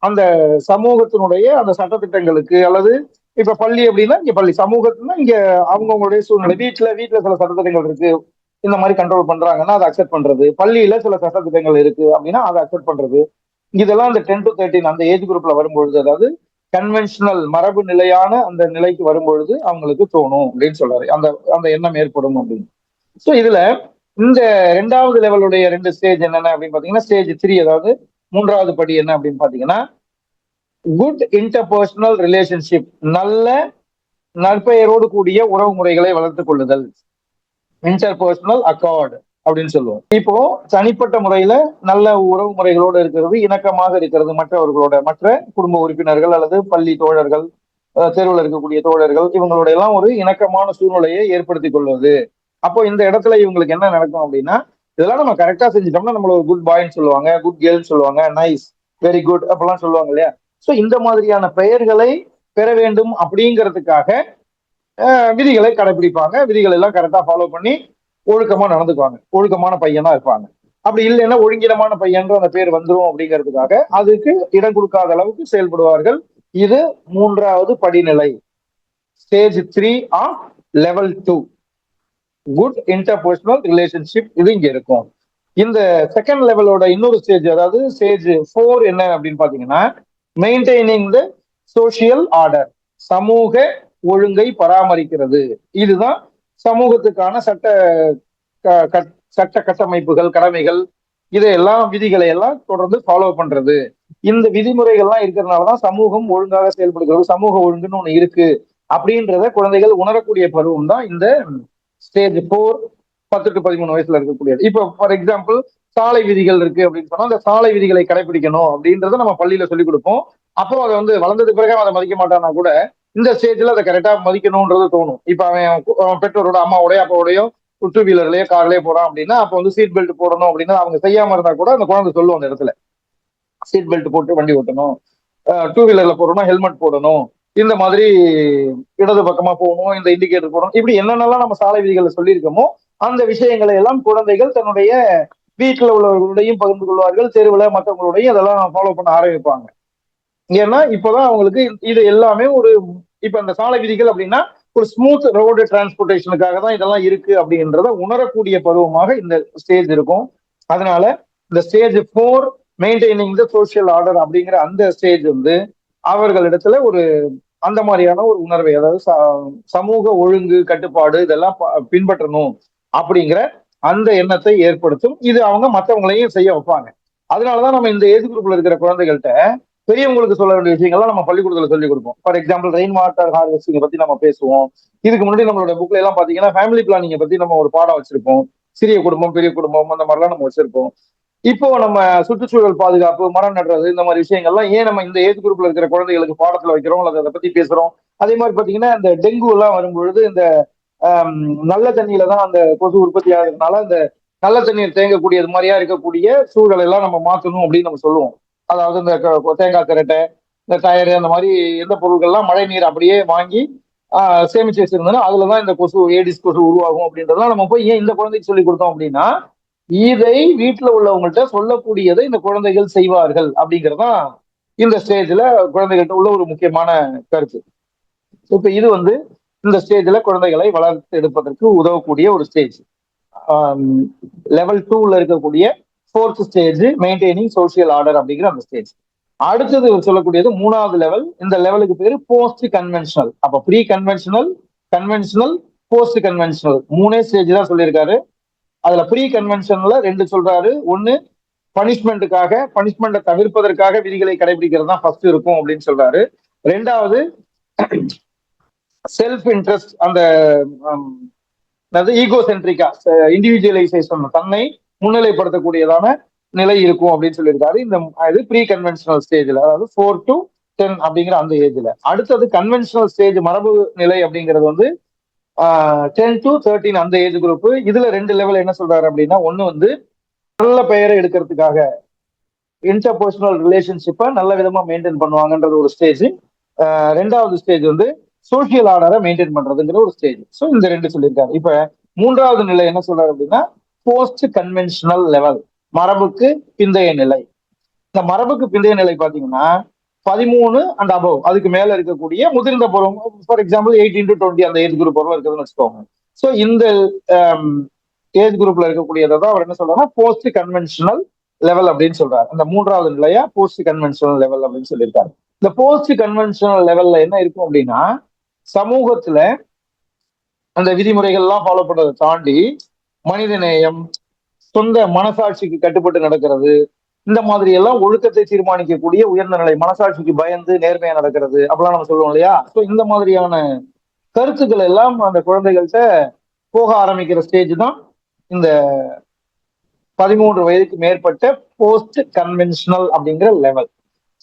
அந்த சமூகத்தினுடைய அந்த சட்டத்திட்டங்களுக்கு, அல்லது இப்ப பள்ளி அப்படின்னா இங்க பள்ளி, சமூகத்துனா இங்க அவங்கவுங்களுடைய சூழ்நிலை, வீட்டுல சில சட்டத்திட்டங்கள் இருக்கு, இந்த மாதிரி கண்ட்ரோல் பண்றாங்கன்னா அதை அக்செப்ட் பண்றது, பள்ளியில சில சட்டத்திட்டங்கள் இருக்கு அப்படின்னா அதை அக்செப்ட் பண்றது, இதெல்லாம் அந்த 10 to 13 அந்த ஏஜ் குரூப்ல வரும்பொழுது, அதாவது கன்வென்ஷனல் மரபு நிலையான அந்த நிலைக்கு வரும்பொழுது அவங்களுக்கு தோணும் அப்படின்னு சொல்றாரு, அந்த அந்த எண்ணம் ஏற்படும் அப்படின்னு. ஸோ இதுல இந்த 2வது லெவலுடைய 2 ஸ்டேஜ் என்னென்ன அப்படின்னு பாத்தீங்கன்னா ஸ்டேஜ் 3, அதாவது 3வது படி என்ன அப்படின்னு பாத்தீங்கன்னா குட் இன்டர்பர்சனல் ரிலேஷன்ஷிப், நல்ல நற்பெயரோடு கூடிய உறவு முறைகளை வளர்த்துக் கொள்ளுதல், இன்டர்பர்சனல் அக்கார்டு அப்படின்னு சொல்லுவோம். இப்போ தனிப்பட்ட முறையில நல்ல உறவு முறைகளோடு இருக்கிறது, இணக்கமாக இருக்கிறது மற்றவர்களோட, மற்ற குடும்ப உறுப்பினர்கள் அல்லது பள்ளி தோழர்கள், தெருவில் இருக்கக்கூடிய தோழர்கள், இவங்களோட எல்லாம் ஒரு இணக்கமான சூழ்நிலையை ஏற்படுத்தி கொள்வது. அப்போ இந்த இடத்துல இவங்களுக்கு என்ன நடக்கும் அப்படின்னா இதெல்லாம் நம்ம கரெக்டா செஞ்சுட்டோம்னா நம்மள ஒரு குட் பாய்ன்னு சொல்லுவாங்க, குட் கேர்ள்னு சொல்லுவாங்க, நைஸ், வெரி குட் அப்பெல்லாம் சொல்லுவாங்க இல்லையா? சோ இந்த மாதிரியான பெயர்களை பெற வேண்டும் அப்படிங்கிறதுக்காக விதிகளை கடைபிடிப்பாங்க. விதிகள் எல்லாம் கரெக்டா ஃபாலோ பண்ணி ஒழுக்கமா நடந்துக்குவாங்க. ஒழுக்கமான பையனா இருப்பாங்க. அப்படி இல்லைன்னா ஒழுங்கினமான பையன்ற அந்த பேர் வந்துரும் அப்படிங்கிறதுக்காக அதுக்கு இடம் கொடுக்காத அளவுக்கு செயல்படுவார்கள். இது மூன்றாவது படிநிலை, stage 3 of level 2, good interpersonal relationship. இது இங்க இருக்கும். இந்த செகண்ட் லெவலோட இன்னொரு ஸ்டேஜ், அதாவது ஸ்டேஜ் 4 என்ன அப்படின்னு பாத்தீங்கன்னா, மெயின்டைனிங் த சோசியல் ஆர்டர், சமூக ஒழுங்கை பராமரிக்கிறது. இதுதான் சமூகத்துக்கான சட்ட கட்டமைப்புகள், கடமைகள், இதையெல்லாம் விதிகளை எல்லாம் தொடர்ந்து ஃபாலோ பண்றது. இந்த விதிமுறைகள்லாம் இருக்கிறதுனாலதான் சமூகம் ஒழுங்காக செயல்படுகிறது, சமூக ஒழுங்குன்னு ஒண்ணு இருக்கு அப்படின்றத குழந்தைகள் உணரக்கூடிய பருவம் தான் இந்த ஸ்டேஜ் 4, 10 to 13 வயசுல இருக்கக்கூடியது. இப்போ ஃபார் எக்ஸாம்பிள் சாலை விதிகள் இருக்கு அப்படின்னு சொன்னா அந்த சாலை விதிகளை கடைபிடிக்கணும் அப்படின்றத நம்ம பள்ளியில சொல்லிக் கொடுப்போம். அப்புறம் அதை வந்து வளர்ந்தது பிறகு அதை மதிக்க மாட்டானா கூட இந்த ஸ்டேஜ்ல அதை கரெக்டா மதிக்கணும்ன்றது தோணும். இப்ப அவன் பெற்றோரோட அம்மாவோடய அப்பாவோடய டூ வீலர்லயே கார்லயே போறான் அப்படின்னா அப்ப வந்து சீட் பெல்ட் போடணும் அப்படின்னா அவங்க செய்யாம இருந்தா கூட அந்த குழந்தை சொல்லும் அந்த இடத்துல, சீட் பெல்ட் போட்டு வண்டி ஓட்டணும், டூ வீலர்ல போறோம்னா ஹெல்மெட் போடணும், இந்த மாதிரி இடது பக்கமா போகணும், இந்த இண்டிகேட்டர் போடணும், இப்படி என்னென்னலாம் நம்ம சாலை விதிகளை சொல்லியிருக்கோமோ அந்த விஷயங்களை எல்லாம் குழந்தைகள் தன்னுடைய வீட்டில் உள்ளவர்களுடையும் பகிர்ந்து கொள்வார்கள், தெருவுல மற்றவங்களுடையும் அதெல்லாம் ஃபாலோ பண்ண ஆரம்பிப்பாங்க. ஏன்னா இப்பதான் அவங்களுக்கு இது எல்லாமே ஒரு, இப்ப இந்த சாலை விதிகள் அப்படின்னா ஒரு ஸ்மூத் ரோடு டிரான்ஸ்போர்டேஷனுக்காக தான் இதெல்லாம் இருக்கு அப்படின்றத உணரக்கூடிய பருவமாக இந்த ஸ்டேஜ் இருக்கும். அதனால இந்த ஸ்டேஜ் 4 மெயின்டைனிங் த சோசியல் ஆர்டர் அப்படிங்கிற அந்த ஸ்டேஜ் வந்து அவர்களிடத்துல ஒரு அந்த மாதிரியான ஒரு உணர்வை, அதாவது சமூக ஒழுங்கு கட்டுப்பாடு இதெல்லாம் பின்பற்றணும் அப்படிங்கிற அந்த எண்ணத்தை ஏற்படுத்தும். இது அவங்க மற்றவங்களையும் செய்ய வைப்பாங்க. அதனாலதான் நம்ம இந்த ஏஜ் குரூப்ல இருக்கிற குழந்தைகள்கிட்ட பெரியவங்களுக்கு சொல்ல வேண்டிய விஷயங்கள்லாம் நம்ம பள்ளிக்கூடத்துல சொல்லிக் கொடுப்போம். For example rain water harvesting பத்தி நம்ம பேசுவோம். இதுக்கு முன்னாடி நம்மளோட புக்ல எல்லாம் பாத்தீங்கன்னா ஃபேமிலி பிளானிங் பத்தி நம்ம ஒரு பாடம் வச்சிருப்போம். சிறிய குடும்பம் பெரிய குடும்பம் அந்த மாதிரிலாம் நம்ம வச்சிருப்போம். இப்போ நம்ம சுற்றுச்சூழல் பாதுகாப்பு, மரம் நடுறது, இந்த மாதிரி விஷயங்கள்லாம் ஏன் நம்ம இந்த ஏஜ் குரூப்ல இருக்கிற குழந்தைகளுக்கு பாடத்துல வைக்கிறோம், அதை பத்தி பேசுறோம். அதே மாதிரி பாத்தீங்கன்னா இந்த டெங்கு எல்லாம் வரும்பொழுது இந்த நல்ல தண்ணியில தான் அந்த கொசு உற்பத்தி ஆகுறதுனால இந்த நல்ல தண்ணீர் தேங்கக்கூடியது மாதிரியா இருக்கக்கூடிய சூழலை எல்லாம் நம்ம மாற்றணும் அப்படின்னு நம்ம சொல்லுவோம். அதாவது இந்த தேங்காய் திரட்டை, இந்த டயரு, அந்த மாதிரி எந்த பொருட்கள்லாம் மழை நீர் அப்படியே வாங்கி சேமிச்சு வச்சிருந்தோம்னா அதுலதான் இந்த கொசு, ஏடிஸ் கொசு உருவாகும் அப்படின்றதெல்லாம் நம்ம போய் ஏன் இந்த குழந்தைக்கு சொல்லி கொடுத்தோம் அப்படின்னா இதை வீட்டுல உள்ளவங்கள்ட்ட சொல்லக்கூடியதை இந்த குழந்தைகள் செய்வார்கள் அப்படிங்கறதான் இந்த ஸ்டேஜ்ல குழந்தைகள்ட்ட உள்ள ஒரு முக்கியமான கருத்து. இப்ப இது வந்து இந்த ஸ்டேஜ்ல குழந்தைகளை வளர்த்து எடுப்பதற்கு உதவக்கூடிய ஒரு ஸ்டேஜ். லெவல் 2ல இருக்கக்கூடிய 4th stage maintaining social order அப்படிங்கிற அந்த ஸ்டேஜ். அடுத்தது சொல்லக்கூடியது 3வது லெவல். இந்த லெவலுக்கு பேரு போஸ்ட் கன்வென்ஷனல். அப்ப pre conventional, conventional, post conventional 3 stage தான் சொல்லியிருக்காரு. அதுல ப்ரீ கன்வென்ஷன்ல 2 சொல்றாரு. ஒன்னு பனிஷ்மெண்ட்டுக்காக, பனிஷ்மெண்ட்டை தவிர்ப்பதற்காக விதிகளை கடைபிடிக்கிறது தான் ஃபர்ஸ்ட் இருக்கும் அப்படின்னு சொல்றாரு. 2வது செல்ஃப் இன்ட்ரெஸ்ட், அந்த ஈகோ சென்ட்ரிக்கா, இண்டிவிஜுவலைசேஷன், தன்னை முன்னிலைப்படுத்தக்கூடியதான நிலை இருக்கும் அப்படின்னு சொல்லியிருக்காரு. இந்த இது ப்ரீ கன்வென்ஷனல் ஸ்டேஜ்ல, அதாவது 4 to 10 அப்படிங்கிற அந்த ஏஜ்ல. அடுத்தது கன்வென்ஷனல் ஸ்டேஜ், மரபு நிலை அப்படிங்கிறது வந்து 10 to 13 அந்த ஏஜ் குரூப். இதுல 2 லெவல் என்ன சொல்றாரு அப்படின்னா, ஒண்ணு வந்து நல்ல பெயரை எடுக்கிறதுக்காக இன்டர்பர்சனல் ரிலேஷன்ஷிப்பை நல்ல விதமா மெயின்டைன் பண்ணுவாங்கன்றது ஒரு ஸ்டேஜ். 2வது ஸ்டேஜ் வந்து சோசியல் ஆர்டரை மெயின்டைன் பண்றதுங்கிற ஒரு ஸ்டேஜ். ஸோ இந்த 2 சொல்லியிருக்காரு. இப்ப 3வது நிலை என்ன சொல்றாரு அப்படின்னா போஸ்ட் கன்வென்ஷனல் லெவல், மரபுக்கு பிந்தைய நிலை. இந்த மரபுக்கு பிந்தைய நிலை பாத்தீங்கன்னா 13 அண்ட் அபவ், அதுக்கு மேல இருக்கக்கூடிய முதிர்ந்த பருவம். ஃபார் எக்ஸாம்பிள் 18 to 20 அந்த ஏஜ் குரூப் வரும் இருக்குதுன்னு வச்சுக்கோங்க. ஸோ இந்த ஏஜ் குரூப்ல இருக்கக்கூடியதை தான் அவர் என்ன சொல்றாருன்னா போஸ்ட் கன்வென்ஷனல் லெவல் அப்படின்னு சொல்றாரு. அந்த 3வது நிலையா போஸ்ட் கன்வென்ஷனல் லெவல் அப்படின்னு சொல்லியிருக்காரு. இந்த போஸ்ட் கன்வென்ஷனல் லெவல்ல என்ன இருக்கும் அப்படின்னா சமூகத்துல அந்த விதிமுறைகள் எல்லாம் ஃபாலோ பண்றதை தாண்டி மனித நேயம், சொந்த மனசாட்சிக்கு கட்டுப்பட்டு நடக்கிறது, இந்த மாதிரி எல்லாம் ஒழுக்கத்தை தீர்மானிக்கக்கூடிய உயர்ந்த நிலை, மனசாட்சிக்கு பயந்து நேர்மையா நடக்கிறது அப்படிலாம் நம்ம சொல்லுவோம் இல்லையா? ஸோ இந்த மாதிரியான கருத்துக்கள் எல்லாம் அந்த குழந்தைகள்கிட்ட போக ஆரம்பிக்கிற ஸ்டேஜ் தான் இந்த 13 வயதுக்கு மேற்பட்ட போஸ்ட் கன்வென்ஷனல் அப்படிங்கிற லெவல்.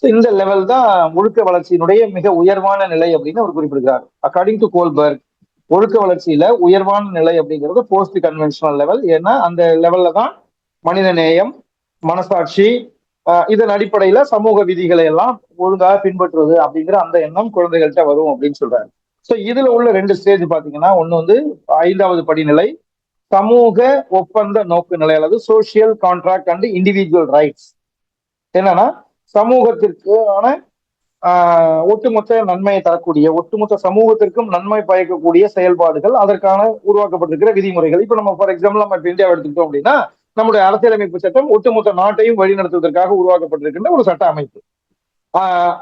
இந்த லெவல் தான் ஒழுக்க வளர்ச்சியினுடைய மிக உயர்வான நிலை அப்படின்னு அவர் குறிப்பிடுகிறார். அக்கார்டிங் டு கோல்பர்க், ஒழுக்க வளர்ச்சியில உயர்வான நிலை அப்படிங்கிறது போஸ்ட் கன்வென்ஷனல் லெவல். ஏன்னா அந்த லெவல்ல தான் மனித நேயம், மனசாட்சி, இதன் அடிப்படையில சமூக விதிகளை எல்லாம் ஒழுங்காக பின்பற்றுவது அப்படிங்கிற அந்த எண்ணம் குழந்தைகள்கிட்ட வரும் அப்படின்னு சொல்றாரு. சோ இதுல உள்ள 2 ஸ்டேஜ் பாத்தீங்கன்னா, ஒண்ணு வந்து 5வது படிநிலை சமூக ஒப்பந்த நோக்கு நிலை அல்லது social contract and individual rights. என்னன்னா சமூகத்திற்கான ஒட்டுமொத்த நன்மையை தரக்கூடிய, ஒட்டுமொத்த சமூகத்திற்கும் நன்மை பயக்கக்கூடிய செயல்பாடுகள், அதற்கான உருவாக்கப்பட்டிருக்கிற விதிமுறைகள். இப்ப நம்ம ஃபார் எக்ஸாம்பிள் நம்ம இப்ப இந்தியாவை எடுத்துக்கிட்டோம் அப்படின்னா, நம்முடைய அரசியலமைப்பு சட்டம் ஒட்டுமொத்த நாட்டையும் வழிநடத்துவதற்காக உருவாக்கப்பட்டிருக்கின்ற ஒரு சட்ட அமைப்பு.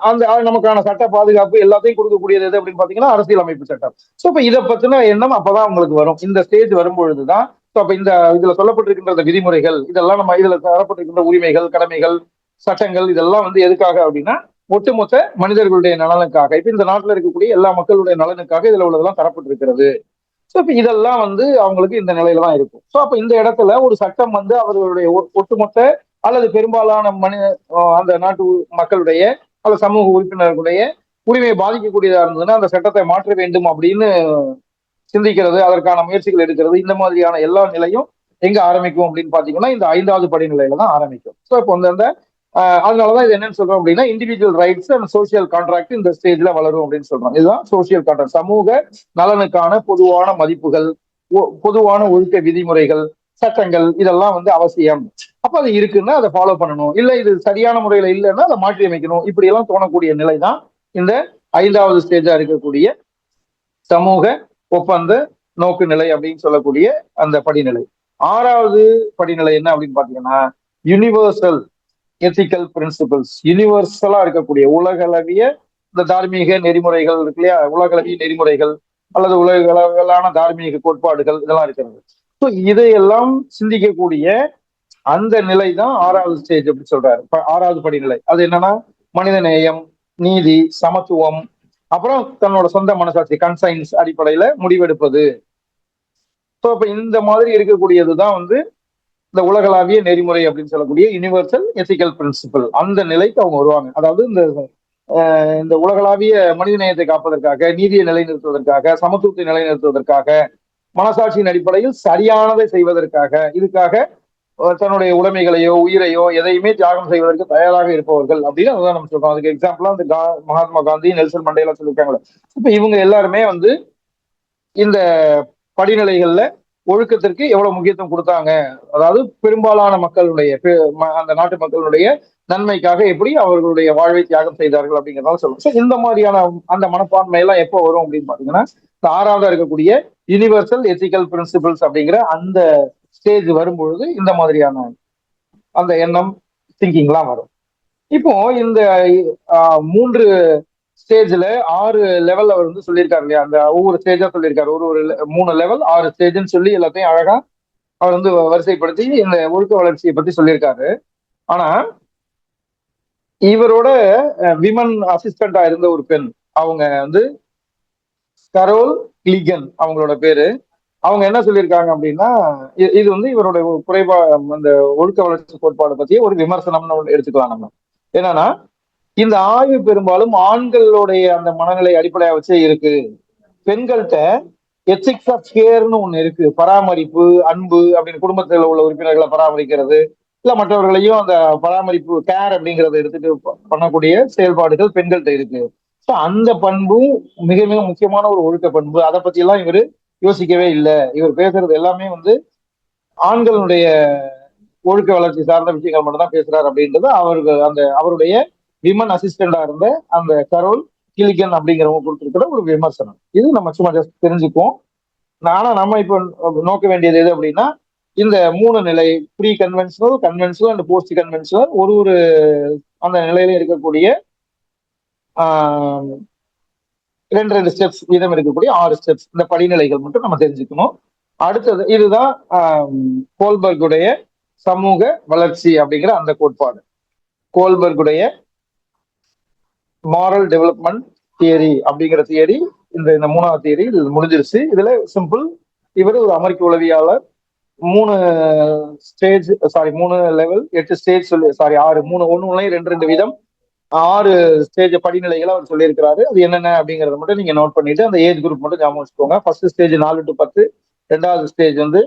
அந்த நமக்கான சட்ட பாதுகாப்பு எல்லாத்தையும் கொடுக்கக்கூடியது எது அப்படின்னு பாத்தீங்கன்னா அரசியல் அமைப்பு சட்டம். சோ இப்ப இதை பத்தின எண்ணம் அப்பதான் உங்களுக்கு வரும். இந்த ஸ்டேஜ் வரும்பொழுதுதான் அப்ப இந்த இதுல சொல்லப்பட்டிருக்கின்ற விதிமுறைகள், இதெல்லாம் நம்ம இதுல தரப்பட்டிருக்கின்ற உரிமைகள், கடமைகள், சட்டங்கள், இதெல்லாம் வந்து எதுக்காக அப்படின்னா ஒட்டுமொத்த மனிதர்களுடைய நலனுக்காக, இப்ப இந்த நாட்டில் இருக்கக்கூடிய எல்லா மக்களுடைய நலனுக்காக இதுல உள்ளதெல்லாம் தரப்பட்டிருக்கிறது. சோ இப்ப இதெல்லாம் வந்து அவங்களுக்கு இந்த நிலையில தான் இருக்கும். சோ அப்ப இந்த இடத்துல ஒரு சட்டம் வந்து அவர்களுடைய ஒட்டுமொத்த அல்லது பெரும்பாலான அந்த நாட்டு மக்களுடைய அல்லது சமூக உறுப்பினர்களுடைய உரிமையை பாதிக்கக்கூடியதா இருந்ததுன்னா அந்த சட்டத்தை மாற்ற வேண்டும் அப்படின்னு சிந்திக்கிறது, அதற்கான முயற்சிகள் எடுக்கிறது, இந்த மாதிரியான எல்லா நிலையும் எங்க ஆரம்பிக்கும் அப்படின்னு பாத்தீங்கன்னா இந்த 5வது படிநிலையில தான் ஆரம்பிக்கும். சோ இப்போ அந்த அதனாலதான் இது என்னன்னு சொல்றோம் அப்படின்னா individual rights and social contract இந்த ஸ்டேஜ்ல வளரும் அப்படின்னு சொல்றோம். இதுதான் சோசியல் கான்ட்ராக்ட், சமூக நலனுக்கான பொதுவான மதிப்புகள், பொதுவான ஒழுக்க விதிமுறைகள், சட்டங்கள், இதெல்லாம் வந்து அவசியம். அப்ப அது இருக்குன்னா அதை ஃபாலோ பண்ணணும், இல்ல இது சரியான முறையில இல்லைன்னா அதை மாற்றி அமைக்கணும், இப்படி எல்லாம் தோணக்கூடிய நிலை தான் இந்த 5வது ஸ்டேஜா இருக்கக்கூடிய சமூக ஒப்பந்த நோக்கு நிலை அப்படின்னு சொல்லக்கூடிய அந்த படிநிலை. 6வது படிநிலை என்ன அப்படின்னு பாத்தீங்கன்னா யூனிவர்சல் எத்திக்கல் பிரின்சிபிள்ஸ். யூனிவர்சலா இருக்கக்கூடிய உலகளவிய இந்த தார்மீக நெறிமுறைகள் இருக்கு இல்லையா, உலகளவிய நெறிமுறைகள் அல்லது உலகளவிலான தார்மீக கோட்பாடுகள் இதெல்லாம் இருக்கிறது. ஸோ இதையெல்லாம் சிந்திக்கக்கூடிய அந்த நிலை தான் 6வது ஸ்டேஜ் அப்படி சொல்றாரு. 6வது படிநிலை அது என்னன்னா மனித நேயம், நீதி, சமத்துவம், அப்புறம் தன்னோட சொந்த மனசாட்சி கன்சைன்ஸ் அடிப்படையில முடிவெடுப்பது. ஸோ இப்ப இந்த மாதிரி இருக்கக்கூடியதுதான் வந்து இந்த உலகளாவிய நெறிமுறை அப்படின்னு சொல்லக்கூடிய யூனிவர்சல் எத்திக்கல் பிரின்சிபல். அந்த நிலைக்கு அவங்க வருவாங்க. அதாவது இந்த உலகளாவிய மனித நேயத்தை காப்பதற்காக, நீதியை நிலைநிறுத்துவதற்காக, சமத்துவத்தை நிலைநிறுத்துவதற்காக, மனசாட்சியின் அடிப்படையில் சரியானதை செய்வதற்காக, இதுக்காக தன்னுடைய உடைமைகளையோ உயிரையோ எதையுமே தியாகம் செய்வதற்கு தயாராக இருப்பவர்கள் அப்படின்னு அதுதான் நம்ம சொல்றோம். அதுக்கு எக்ஸாம்பிளா இந்த மகாத்மா காந்தி, நெல்சன் மண்டேலா சொல்லியிருக்காங்களே. இப்ப இவங்க எல்லாருமே வந்து இந்த படிநிலைகள்ல ஒழுக்கத்திற்கு எவ்வளவு முக்கியத்துவம் கொடுத்தாங்க, அதாவது பெரும்பாலான மக்களுடைய அந்த நாட்டு மக்களுடைய நன்மைக்காக எப்படி அவர்களுடைய வாழ்வை தியாகம் செய்தார்கள் அப்படிங்கிறதால சொல்லுவோம். இந்த மாதிரியான அந்த மனப்பான்மை எல்லாம் எப்போ வரும் அப்படின்னு பாத்தீங்கன்னா இந்த 6வது இருக்கக்கூடிய யூனிவர்சல் எத்திக்கல் பிரின்சிபிள்ஸ் அப்படிங்கிற அந்த ஸ்டேஜ் வரும்பொழுது இந்த மாதிரியான அந்த எண்ணம் திங்கிங்லாம் வரும். இப்போ இந்த 3 ஸ்டேஜ்ல 6 லெவல் அவர் வந்து சொல்லியிருக்காரு இல்லையா, அந்த ஒவ்வொரு ஸ்டேஜா சொல்லியிருக்காரு, ஒரு 3 லெவல் 6 ஸ்டேஜ்னு சொல்லி எல்லாத்தையும் அழகா அவர் வந்து வரிசைப்படுத்தி இந்த ஒழுக்க வளர்ச்சியை பத்தி சொல்லியிருக்காரு. ஆனா இவரோட விமன் அசிஸ்டண்டா இருந்த ஒரு பெண், அவங்க வந்து கரோல் கிளிகன் அவங்களோட பேரு. அவங்க என்ன சொல்லியிருக்காங்க அப்படின்னா இது வந்து இவருடைய அந்த ஒழுக்க வளர்ச்சி கோட்பாடு பத்திய ஒரு விமர்சனம்னு எடுத்துக்கலாம் நம்ம. என்னன்னா இந்த ஆய்வு பெரும்பாலும் ஆண்களுடைய அந்த மனநிலை அடிப்படையா வச்சே இருக்கு. பெண்கள்கிட்ட எத்திக்ஸ் ஆஃப் கேர்னு ஒண்ணு இருக்கு, பராமரிப்பு, அன்பு அப்படின்னு குடும்பத்தில் உள்ள உறுப்பினர்களை பராமரிக்கிறது, இல்ல மற்றவர்களையும் அந்த பராமரிப்பு கேர் அப்படிங்கறத எடுத்துட்டு பண்ணக்கூடிய செயல்பாடுகள் பெண்கள்கிட்ட இருக்கு. ஸோ அந்த பண்பும் மிக மிக முக்கியமான ஒரு ஒழுக்க பண்பு. அதை பத்தி எல்லாம் இவர் யோசிக்கவே இல்லை. இவர் பேசுறது எல்லாமே வந்து ஆண்களுடைய ஒழுக்க வளர்ச்சி சார்ந்த விஷயங்கள் மட்டும் தான் பேசுறாரு அப்படின்றது அவருடைய விமன் அசிஸ்டண்டா இருந்த அந்த கரோல் கிளிகன் அப்படிங்கிறவங்க கொடுத்திருக்கிற ஒரு விமர்சனம். இது நம்ம சும்மா ஜஸ்ட் தெரிஞ்சுக்குவோம். ஆனா நம்ம இப்ப நோக்க வேண்டியது எது அப்படின்னா இந்த 3 நிலை, pre conventional, conventional and post conventional, ஒரு அந்த நிலையில இருக்கக்கூடிய 2 ஸ்டெப்ஸ் வீதம் இருக்கக்கூடிய 6 ஸ்டெப்ஸ், இந்த படிநிலைகள் மட்டும் நம்ம தெரிஞ்சுக்கணும். அடுத்தது இதுதான் கோல்பர்குடைய சமூக வளர்ச்சி அப்படிங்கிற அந்த கோட்பாடு. கோல்பர்குடைய மாரல் டெவலப்மெண்ட் தியரி அப்படிங்கிற தியரி இந்த 3வது தியரி இது முடிஞ்சிருச்சு. இதுல சிம்பிள், இவர் ஒரு அமெரிக்க உளவியாளர். 3 ஸ்டேஜ், 3 லெவல், 8 ஸ்டேஜ் சொல்லி 6 3 1 2 வீதம் 6 ஸ்டேஜ் படிநிலைகளை அவர் சொல்லியிருக்கிறாரு. அது என்னென்ன அப்படிங்கறத மட்டும் நீங்க நோட் பண்ணிட்டு அந்த ஏஜ் குரூப் மட்டும் ஞாபகம் வச்சுக்கோங்க. ஃபர்ஸ்ட் ஸ்டேஜ் 4 to 10, 2வது ஸ்டேஜ் வந்து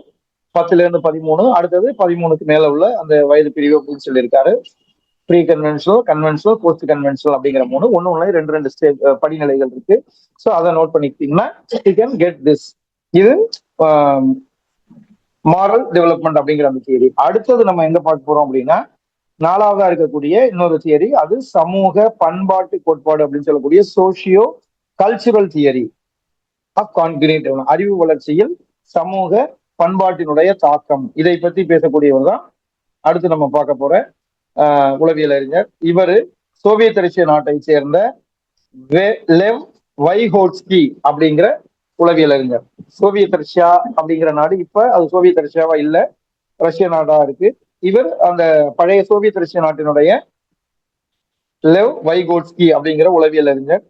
10 to 13, அடுத்தது 13க்கு மேல உள்ள அந்த வயது பிரிவு அப்படின்னு சொல்லியிருக்காரு. Pre conventional, conventional, post conventional அப்படிங்கிற ஒண்ணு ஒண்ணு ரெண்டு ரெண்டு ஸ்டேஜ் படிநிலைகள் இருக்கு. ஸோ அதை நோட் பண்ணிக்கிட்டீங்கன்னா யூ கேன் கெட் திஸ். இது மாரல் டெவலப்மெண்ட் அப்படிங்கிற அந்த தியரி. அடுத்தது நம்ம எங்க பார்க்க போறோம் அப்படின்னா, நாலாவதா இருக்கக்கூடிய இன்னொரு தியரி, அது சமூக பண்பாட்டு கோட்பாடு அப்படின்னு சொல்லக்கூடிய socio cultural theory of concrete. அறிவு வளர்ச்சியில் சமூக பண்பாட்டினுடைய தாக்கம், இதை பத்தி பேசக்கூடியவர் தான் அடுத்து நம்ம பார்க்க போற உளவியல் அறிஞர். இவரு சோவியத் ரஷ்ய நாட்டை சேர்ந்த லெவ் வைகோட்ஸ்கி அப்படிங்கிற உளவியல் அறிஞர். சோவியத் ரஷ்யா அப்படிங்கிற நாடு இப்ப அது சோவியத் ரஷ்யாவா இல்ல, ரஷ்ய நாடா இருக்கு. இவர் அந்த பழைய சோவியத் ரஷ்ய நாட்டினுடைய லெவ் வைகோட்ஸ்கி அப்படிங்கிற உளவியல் அறிஞர்.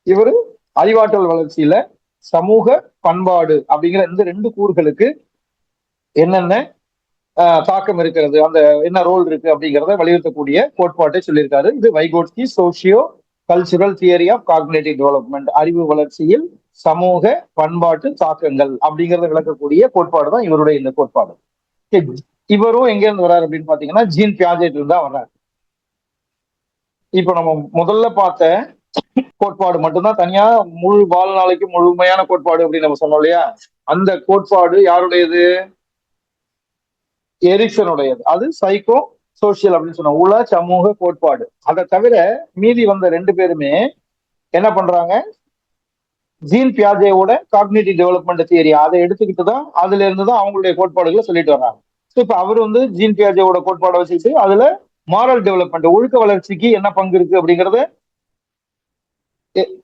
இவர் அறிவாற்றல் வளர்ச்சியில சமூக பண்பாடு அப்படிங்கிற இந்த ரெண்டு கூறுகளுக்கு என்னென்ன தாக்கம் இருக்கிறது, அந்த என்ன ரோல் இருக்கு அப்படிங்கிறத வலியுறுத்தக்கூடிய கோட்பாட்டை சொல்லியிருக்காரு. இது Vygotsky socio cultural theory of cognitive development, அறிவு வளர்ச்சியில் சமூக பண்பாட்டு தாக்கங்கள் அப்படிங்கறத விளக்கக்கூடிய கோட்பாடு தான் இவருடைய இந்த கோட்பாடு. இவரும் எங்க இருந்து வர்றாரு அப்படின்னு பாத்தீங்கன்னா ஜீன் பியாஜெட்ல இருந்து தான் வர்றாரு. இப்ப நம்ம முதல்ல பார்த்த கோட்பாடு மட்டும்தான் தனியா முழு வாழ்நாளைக்கு முழுமையான கோட்பாடு அப்படின்னு நம்ம சொன்னோம் இல்லையா, அந்த கோட்பாடு யாருடையது? எரிக்சனுடையது. அது சைக்கோ சோசியல் அப்படின்னு சொன்ன உள சமூக கோட்பாடு. அதை தவிர மீதி வந்த ரெண்டு பேருமே என்ன பண்றாங்க, ஜீன் பியாஜேவோட காக்னிட்டிவ் டெவலப்மெண்ட் தியரி அதை எடுத்துக்கிட்டு தான் அதுல இருந்து தான் அவங்களுடைய கோட்பாடுகளை சொல்லிட்டு வர்றாங்க. இப்ப அவர் வந்து ஜீன் பியாஜேவோட கோட்பாடை வச்சுட்டு அதுல மாரல் டெவலப்மெண்ட், ஒழுக்க வளர்ச்சிக்கு என்ன பங்கு இருக்கு அப்படிங்கறத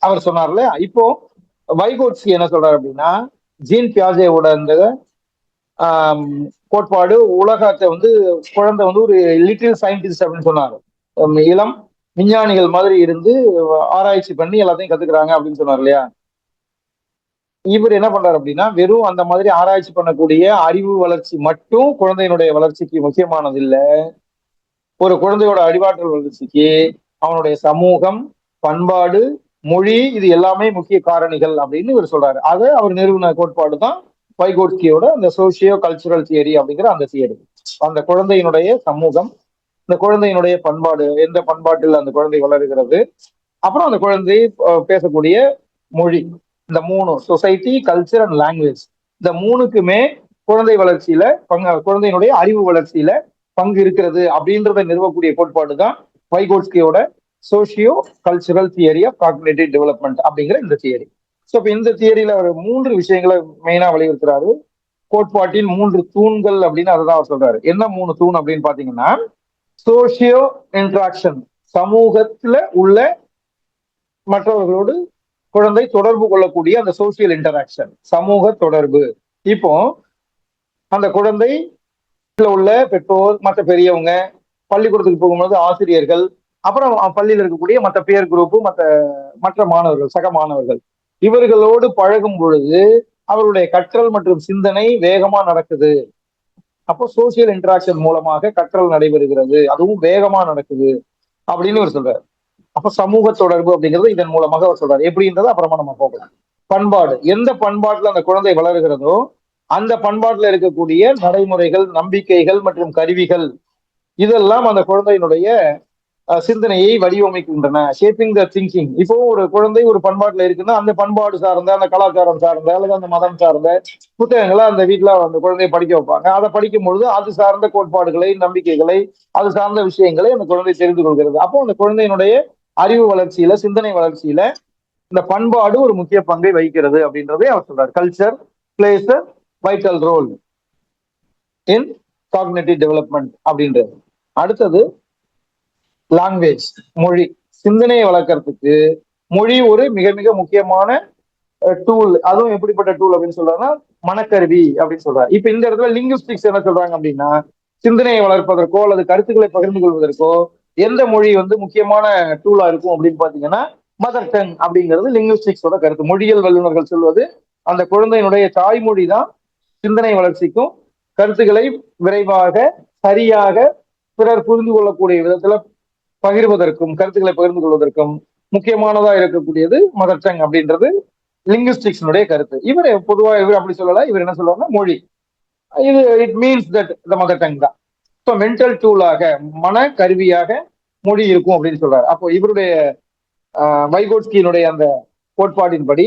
அவர் சொன்னார்ல. இப்போ வைகோட்ஸ்கி என்ன சொல்றாரு அப்படின்னா, ஜீன் பியாஜேவோட இந்த கோட்பாடு உலகத்தை வந்து குழந்தை வந்து ஒரு லிட்டில் சயின்டிஸ்ட் அப்படின்னு சொன்னாரு. இளம் விஞ்ஞானிகள் மாதிரி இருந்து ஆராய்ச்சி பண்ணி எல்லாத்தையும் கத்துக்கிறாங்க அப்படின்னு சொன்னார் இல்லையா. இவர் என்ன பண்றாரு அப்படின்னா, வெறும் அந்த மாதிரி ஆராய்ச்சி பண்ணக்கூடிய அறிவு வளர்ச்சி மட்டும் குழந்தையினுடைய வளர்ச்சிக்கு முக்கியமானது இல்லை. ஒரு குழந்தையோட அறிவாற்றல் வளர்ச்சிக்கு அவனுடைய சமூகம், பண்பாடு, மொழி, இது எல்லாமே முக்கிய காரணிகள் அப்படின்னு இவர் சொல்றாரு. அதை அவர் நிறுவன கோட்பாடு தான் வைகோட்ஸ்கியோட அந்த சோசியோ கல்ச்சுரல் தியரி அப்படிங்கிற அந்த தியரி. அந்த குழந்தையினுடைய சமூகம், இந்த குழந்தையினுடைய பண்பாடு, எந்த பண்பாட்டில் அந்த குழந்தை வளர்கிறது, அப்புறம் அந்த குழந்தை பேசக்கூடிய மொழி, இந்த மூணு சொசைட்டி, கல்ச்சர் அண்ட் லாங்குவேஜ், இந்த மூணுக்குமே குழந்தை வளர்ச்சியில குழந்தையினுடைய அறிவு வளர்ச்சியில பங்கு இருக்கிறது அப்படின்றத நிறுவக்கூடிய கோட்பாடு தான் வைகோட்ஸ்கியோட socio cultural theory of cognitive development அப்படிங்கிற இந்த தியரி. ஸோ இப்போ இந்த தியரியில அவர் 3 விஷயங்களை மெயினா வலியுறுத்துறாரு. கோட்பாட்டின் 3 தூண்கள் அப்படின்னு அதை தான் அவர் சொல்றாரு. என்ன 3 தூண் அப்படின்னு பாத்தீங்கன்னா, சோசியோ இன்ட்ராக்ஷன், சமூகத்துல உள்ள மற்றவர்களோடு குழந்தை தொடர்பு கொள்ளக்கூடிய அந்த சோசியல் இன்டராக்ஷன், சமூக தொடர்பு. இப்போ அந்த குழந்தை உள்ள பெற்றோர், மற்ற பெரியவங்க, பள்ளிக்கூடத்துக்கு போகும்போது ஆசிரியர்கள், அப்புறம் பள்ளியில் இருக்கக்கூடிய மற்ற பியர் குரூப், மற்ற மாணவர்கள், சக மாணவர்கள், இவர்களோடு பழகும் பொழுது அவருடைய கற்றல் மற்றும் சிந்தனை வேகமா நடக்குது. அப்போ சோசியல் இன்டராக்ஷன் மூலமாக கற்றல் நடைபெறுகிறது, அதுவும் வேகமா நடக்குது அப்படின்னு அவர் சொல்றாரு. அப்ப சமூக தொடர்பு அப்படிங்கிறது இதன் மூலமாக அவர் சொல்றாரு. எப்படின்றத அப்புறமா நம்ம போகலாம். பண்பாடு, எந்த பண்பாட்டுல அந்த குழந்தை வளர்கிறதோ அந்த பண்பாட்டுல இருக்கக்கூடிய நடைமுறைகள், நம்பிக்கைகள் மற்றும் கருவிகள், இதெல்லாம் அந்த குழந்தையினுடைய சிந்தனையை வடிவமைக்கின்றன. Shaping the thinking. இப்போ ஒரு குழந்தை ஒரு பண்பாட்டுல இருக்குன்னா அந்த பண்பாடு சார்ந்த, அந்த கலாச்சாரம் சார்ந்த அல்லது அந்த மதம் சார்ந்த புத்தகங்களை அந்த வீட்டுல அந்த குழந்தைய படிக்க வைப்பாங்க. அதை படிக்கும் பொழுது அது சார்ந்த கோட்பாடுகளை, நம்பிக்கைகளை, அது சார்ந்த விஷயங்களை அந்த குழந்தை தெரிந்து கொள்கிறது. அப்போ அந்த குழந்தையினுடைய அறிவு வளர்ச்சியில, சிந்தனை வளர்ச்சியில இந்த பண்பாடு ஒரு முக்கிய பங்கை வகிக்கிறது அப்படின்றதே அவர் சொல்றாரு. Culture plays a vital role in cognitive development அப்படின்றது. அடுத்தது லாங்குவேஜ், மொழி. சிந்தனையை வளர்க்கறதுக்கு மொழி ஒரு மிக மிக முக்கியமான டூல். அதுவும் எப்படிப்பட்ட டூல் அப்படின்னு சொல்றாருன்னா மனக்கருவி அப்படின்னு சொல்றாரு. இப்ப இந்த இடத்துல லிங்குஸ்டிக்ஸ் என்ன சொல்றாங்க அப்படின்னா, சிந்தனையை வளர்ப்பதற்கோ அல்லது கருத்துக்களை பகிர்ந்து கொள்வதற்கோ எந்த மொழி வந்து முக்கியமான டூலா இருக்கும் அப்படின்னு பாத்தீங்கன்னா மதர் டங் அப்படிங்கிறது லிங்குஸ்டிக்ஸோட கருத்து. மொழியியல் வல்லுநர்கள் சொல்வது அந்த குழந்தையினுடைய தாய்மொழி தான் சிந்தனை வளர்ச்சிக்கும் கருத்துக்களை விரைவாக, சரியாக, பிறர் புரிந்து கொள்ளக்கூடிய விதத்துல பகிர்வதற்கும், கருத்துக்களை பகிர்ந்து கொள்வதற்கும் முக்கியமானதா இருக்கக்கூடியது மதர் டங் அப்படின்றது லிங்குஸ்டிக்ஸ்னுடைய கருத்து. இவர் பொதுவா இவர் அப்படி சொல்லல. இவர் என்ன சொல்லுவாருன்னா மொழி. இது it means that the mother tongue தான். ஸோ மென்டல் டூலாக, மன கருவியாக மொழி இருக்கும் அப்படின்னு சொல்றாரு. அப்போ இவருடைய வைகோட்ஸ்கியினுடைய அந்த கோட்பாட்டின்படி,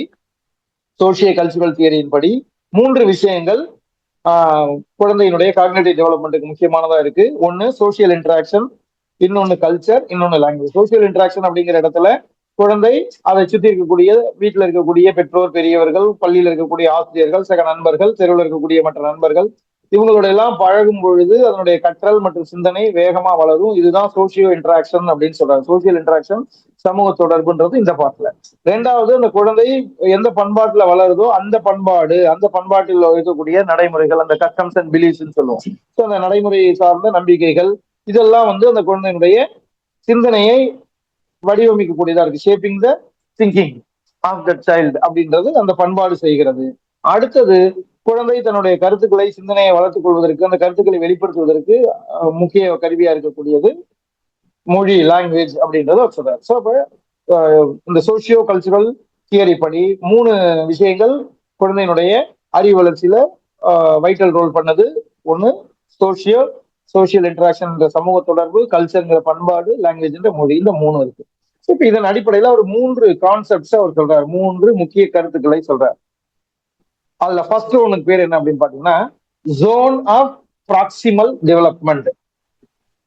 சோசியோ கல்ச்சுரல் தியரியின் படி 3 விஷயங்கள் குழந்தையினுடைய காக்னிட்டிவ் டெவலப்மெண்ட்டுக்கு முக்கியமானதா இருக்கு. ஒன்னு சோசியல் இன்டராக்ஷன், இன்னொன்னு கல்ச்சர், இன்னொன்னு லாங்குவேஜ். சோசியல் இன்டராக்ஷன் அப்படிங்கிற இடத்துல குழந்தை அதை சுற்றி இருக்கக்கூடிய வீட்டில் இருக்கக்கூடிய பெற்றோர், பெரியவர்கள், பள்ளியில் இருக்கக்கூடிய ஆசிரியர்கள், சக நண்பர்கள், தெருவில் இருக்கக்கூடிய மற்ற நண்பர்கள், இவங்களோட எல்லாம் பழகும் பொழுது அதனுடைய கற்றல் மற்றும் சிந்தனை வேகமா வளரும். இதுதான் சோசியோ இன்டராக்ஷன் அப்படின்னு சொல்றாங்க. சோசியல் இன்டராக்ஷன், சமூக தொடர்புன்றது இந்த பாட்டுல. ரெண்டாவது, அந்த குழந்தை எந்த பண்பாட்டுல வளருதோ அந்த பண்பாடு, அந்த பண்பாட்டில் இருக்கக்கூடிய நடைமுறைகள், அந்த கஸ்டம்ஸ் அண்ட் பிலீஃப்ஸ் சொல்லுவோம். ஸோ அந்த நடைமுறையை சார்ந்த நம்பிக்கைகள், இதெல்லாம் வந்து அந்த குழந்தையினுடைய சிந்தனையை வடிவமைக்கக்கூடியதா இருக்கு. Shaping the thinking of the child அப்படின்றது அந்த பண்பாடு செய்கிறது. அடுத்தது, குழந்தை தன்னுடைய கருத்துக்களை, சிந்தனையை வளர்த்துக் கொள்வதற்கு, அந்த கருத்துக்களை வெளிப்படுத்துவதற்கு முக்கிய கருவியா இருக்கக்கூடியது மொழி, லாங்குவேஜ் அப்படின்றத சொல்றாரு. ஸோ அப்ப இந்த சோசியோ கல்ச்சுரல் தியரி படி 3 விஷயங்கள் குழந்தையினுடைய அறிவு வளர்ச்சியில வைட்டல் ரோல் பண்ணது. ஒண்ணு சோசியல் இன்டராக்ஷன், சமூக தொடர்பு, கல்ச்சர்ங்கிற பண்பாடு, லாங்குவேஜ் மொழி, இந்த 3 இருக்கு. இப்ப இதன் அடிப்படையில ஒரு 3 கான்செப்ட்ஸ் அவர் சொல்றாரு, 3 முக்கிய கருத்துக்களை சொல்றாரு. அதுல ஃபர்ஸ்ட் ஒனுக்கு பேர் என்ன அப்படின்னு பாத்தீங்கன்னா, ஜோன் ஆஃப் ப்ராக்சிமல் டெவலப்மெண்ட்,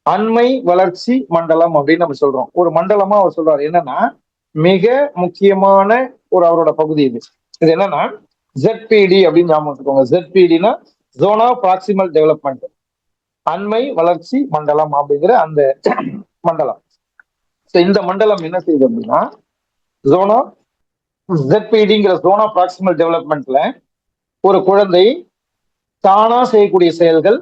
அண்மை வளர்ச்சி மண்டலம் அப்படின்னு நம்ம சொல்றோம். ஒரு மண்டலமா அவர் சொல்றாரு. என்னன்னா, மிக முக்கியமான ஒரு அவரோட பகுதி இது. இது என்னன்னா ZPD அப்படின்னு ஞாபகம் வச்சுக்கோங்க. ZPDனா ஜோன் ஆஃப் ப்ராக்சிமல் டெவலப்மெண்ட், அண்மை வளர்ச்சி மண்டலம் அப்படிங்கிற அந்த மண்டலம். இந்த மண்டலம் என்ன செய்யுது அப்படின்னா, ஜோன் ஆஃப் ZPDங்கிற ஜோன் ஆஃப் ப்ராக்சிமல் டெவலப்மெண்ட்ல ஒரு குழந்தை தானா செய்யக்கூடிய செயல்கள்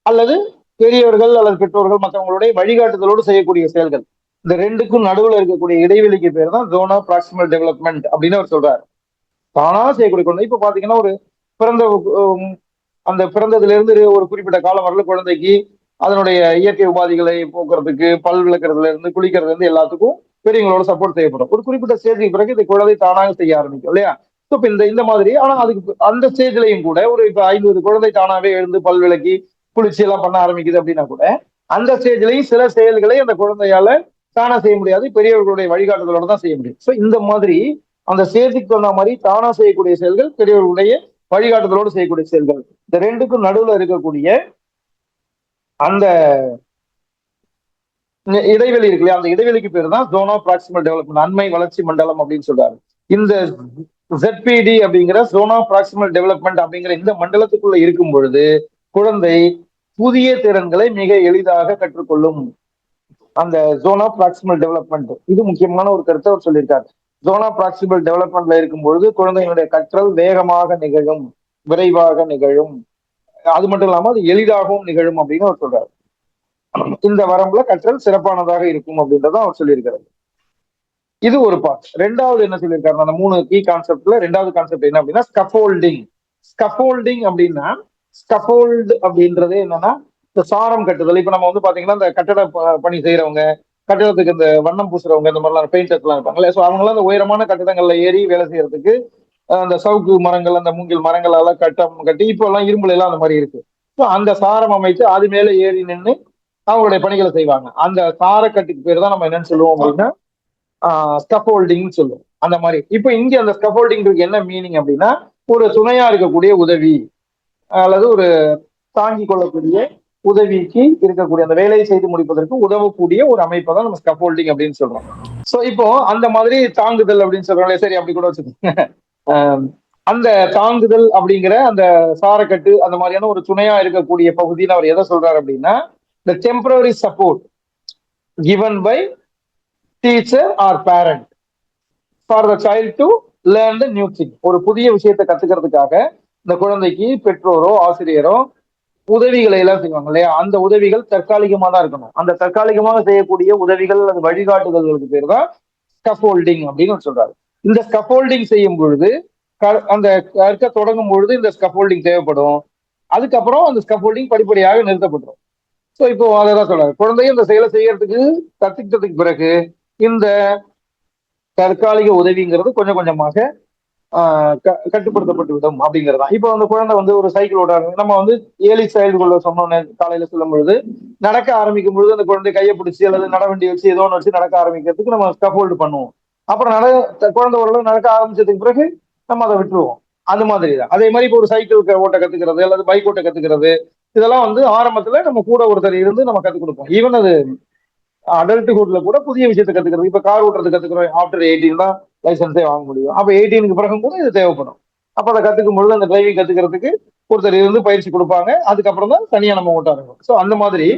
அல்லது பெரியவர்கள் அல்லது பெற்றோர்கள் மற்றவங்களுடைய வழிகாட்டுதலோடு செய்யக்கூடிய செயல்கள், இந்த ரெண்டுக்கும் நடுவில் இருக்கக்கூடிய இடைவெளிக்கு பேர் தான் ஜோன் ஆஃப் ப்ராக்சிமல் டெவலப்மெண்ட் அப்படின்னு அவர் சொல்றாரு. தானா செய்யக்கூடிய குழந்தை, இப்ப பாத்தீங்கன்னா ஒரு பிறந்த அந்த பிறந்ததுல இருந்து ஒரு குறிப்பிட்ட காலம் வரல குழந்தைக்கு அதனுடைய இயற்கை உபாதிகளை போக்குறதுக்கு, பல் விளக்குறதுல இருந்து குளிக்கிறதுல இருந்து எல்லாத்துக்கும் பெரியவங்களோட சப்போர்ட் தேவைப்படும். ஒரு குறிப்பிட்ட ஸ்டேஜுக்கு பிறகு இந்த குழந்தை தானாக செய்ய ஆரம்பிக்கும் இல்லையா? இப்ப இந்த மாதிரி, ஆனா அதுக்கு அந்த ஸ்டேஜ்லயும் கூட ஒரு இப்ப 50 குழந்தை தானாவே எழுந்து பல் விளக்கி குளிச்சு எல்லாம் பண்ண ஆரம்பிக்குது அப்படின்னா கூட அந்த ஸ்டேஜ்லயும் சில செயல்களை அந்த குழந்தையால தானா செய்ய முடியாது, பெரியவர்களுடைய வழிகாட்டுதலோட தான் செய்ய முடியும். ஸோ இந்த மாதிரி அந்த ஸ்டேஜுக்கு சொன்ன மாதிரி தானா செய்யக்கூடிய செயல்கள், பெரியவர்களுடைய வழிகாட்டுதலோடு செய்யக்கூடிய செயல்கள், இந்த ரெண்டுக்கும் நடுவுல இருக்கக்கூடிய அந்த இடைவெளி இருக்கு இல்லையா, அந்த இடைவெளிக்கு பேர் தான் ஜோன் ஆஃப் ப்ராக்சிமல் டெவலப்மெண்ட், அண்மை வளர்ச்சி மண்டலம் அப்படின்னு சொல்றாரு. இந்த ZPD அப்படிங்கிற ஜோன் ஆஃப் ப்ராக்சிமல் டெவலப்மெண்ட் அப்படிங்கிற இந்த மண்டலத்துக்குள்ள இருக்கும் பொழுது குழந்தை புதிய திறன்களை மிக எளிதாக கற்றுக்கொள்ளும். அந்த ஜோன் ஆஃப் ப்ராக்சிமல் டெவலப்மெண்ட், இது முக்கியமான ஒரு கருத்தை அவர் சொல்லியிருக்காரு. ஜோன் ஆஃப் ப்ராக்சிமல் டெவலப்மெண்ட்ல இருக்கும் பொழுது குழந்தைகளுடைய கற்றல் வேகமாக நிகழும், விரைவாக நிகழும், அது மட்டும் இல்லாம அது எளிதாகவும் நிகழும் அப்படின்னு அவர் சொல்றாரு. இந்த வரம்புல கற்றல் சிறப்பானதாக இருக்கும் அப்படின்றத அவர் சொல்லியிருக்கிறார். இது ஒரு பார்ட். ரெண்டாவது என்ன சொல்லியிருக்காரு, அந்த 3 கீ கான்செப்ட்ல ரெண்டாவது கான்செப்ட் என்ன அப்படின்னா ஸ்கஃபோல்டிங். ஸ்கஃபோல்டிங் அப்படின்னா, ஸ்கஃபோல்டு அப்படின்றது என்னன்னா இந்த சாரம் கட்டுதல். இப்ப நம்ம வந்து பாத்தீங்கன்னா இந்த கட்டட பணி செய்யறவங்க, கட்டடத்துக்கு இந்த வண்ணம் பூசுறவங்க, இந்த மாதிரிலாம் பெயிண்டர்ஸ் எல்லாம் இருப்பாங்களே, ஸோ அவங்களாம் அந்த உயரமான கட்டடங்கள்ல ஏறி வேலை செய்யறதுக்கு அந்த சவுக்கு மரங்கள், அந்த மூங்கில் மரங்களால கட்டி இப்போ எல்லாம் இரும்புல எல்லாம் அந்த மாதிரி இருக்கு. ஸோ அந்த சாரம் அமைத்து அது மேல ஏறி நின்று அவங்களுடைய பணிகளை செய்வாங்க. அந்த சாரக்கட்டுக்கு பேர் தான் நம்ம என்னன்னு சொல்லுவோம் அப்படின்னா ஸ்கஃபோல்டிங் சொல்லுவோம். அந்த மாதிரி இப்ப இங்க அந்த ஸ்கஃபோல்டிங் என்ன மீனிங் அப்படின்னா, ஒரு துணையா இருக்கக்கூடிய உதவி அல்லது ஒரு தாங்கிக் கொள்ளக்கூடிய உதவிக்கு இருக்கக்கூடிய அந்த வேலையை செய்து முடிப்பதற்கு உதவக்கூடிய ஒரு அமைப்பை தான் நம்ம ஸ்கஃபோல்டிங் அப்படின்னு சொல்றோம். சோ இப்போ அந்த மாதிரி தாங்குதல் அப்படின்னு சொல்றோம்ல, சரி அப்படி கூட வச்சுக்கோங்க. அந்த தாங்குதல் அப்படிங்கிற அந்த சாரக்கட்டு அந்த மாதிரியான ஒரு துணையா இருக்கக்கூடிய பகுதியில் அவர் எதை சொல்றாரு அப்படின்னா, the temporary support given by teacher or parent for the child to learn the new thing. ஒரு புதிய விஷயத்தை கத்துக்கிறதுக்காக இந்த குழந்தைக்கு பெற்றோரோ ஆசிரியரோ உதவிகளை எல்லாம் செய்வாங்க இல்லையா, அந்த உதவிகள் தற்காலிகமா தான் இருக்கணும். அந்த தற்காலிகமாக செய்யக்கூடிய உதவிகள் அல்லது வழிகாட்டுதல்களுக்கு பேர் தான் ஸ்கஃபோல்டிங் அப்படின்னு சொல்றாரு. இந்த ஸ்கஃபோல்டிங் செய்யும் பொழுது அந்த கற்க தொடங்கும் பொழுது இந்த ஸ்கஃபோல்டிங் தேவைப்படும். அதுக்கப்புறம் அந்த ஸ்கஃபோல்டிங் படிப்படியாக நிறுத்தப்பட்டுரும். ஸோ இப்போ அதான் சொல்றாரு, குழந்தைய இந்த செயலை செய்யறதுக்கு கத்துக்கிட்டதுக்கு பிறகு இந்த தற்காலிக உதவிங்கிறது கொஞ்சம் கொஞ்சமாக கட்டுப்படுத்தப்பட்டு விடும் அப்படிங்கிறதா. இப்போ அந்த குழந்தை வந்து ஒரு சைக்கிள் ஓடாது, நம்ம வந்து ஏர்லி சைல்டுகுள்ள சொன்னோன்னு காலையில சொல்லும் பொழுது, நடக்க ஆரம்பிக்கும் பொழுது அந்த குழந்தை கையை பிடிச்சி அல்லது நடவண்டி வச்சு ஏதோ ஒன்று வச்சு நடக்க ஆரம்பிக்கிறதுக்கு நம்ம ஸ்கஃபோல்டு பண்ணுவோம். அப்புறம் குழந்தை ஓரளவு நடக்க ஆரம்பிச்சதுக்கு பிறகு நம்ம அதை விட்டுருவோம். அது மாதிரி தான். அதே மாதிரி இப்போ ஒரு சைக்கிள் ஓட்ட கத்துக்கிறது அல்லது பைக் ஓட்ட கத்துக்கிறது, இதெல்லாம் வந்து ஆரம்பத்துல நம்ம கூட ஒருத்தர் இருந்து நம்ம கத்துக் கொடுப்போம். ஈவன் அது அடல்ட்ஹுட்ல கூட புதிய விஷயத்தை கத்துக்கிறது. இப்ப கார் ஓட்டுறது கத்துக்கிறோம், ஆஃப்டர் 18 தான் லைசன்ஸே வாங்க முடியும். அப்ப 18க்கு பிறகு கூட இது தேவைப்படும். அப்ப அதை கத்துக்கும் பொழுது அந்த டிரைவிங் கத்துக்கிறதுக்கு ஒருத்தர் இருந்து பயிற்சி கொடுப்பாங்க. அதுக்கப்புறம் தான் தனியா நம்ம ஓட்ட ஆரம்பிக்கும். ஸோ அந்த மாதிரி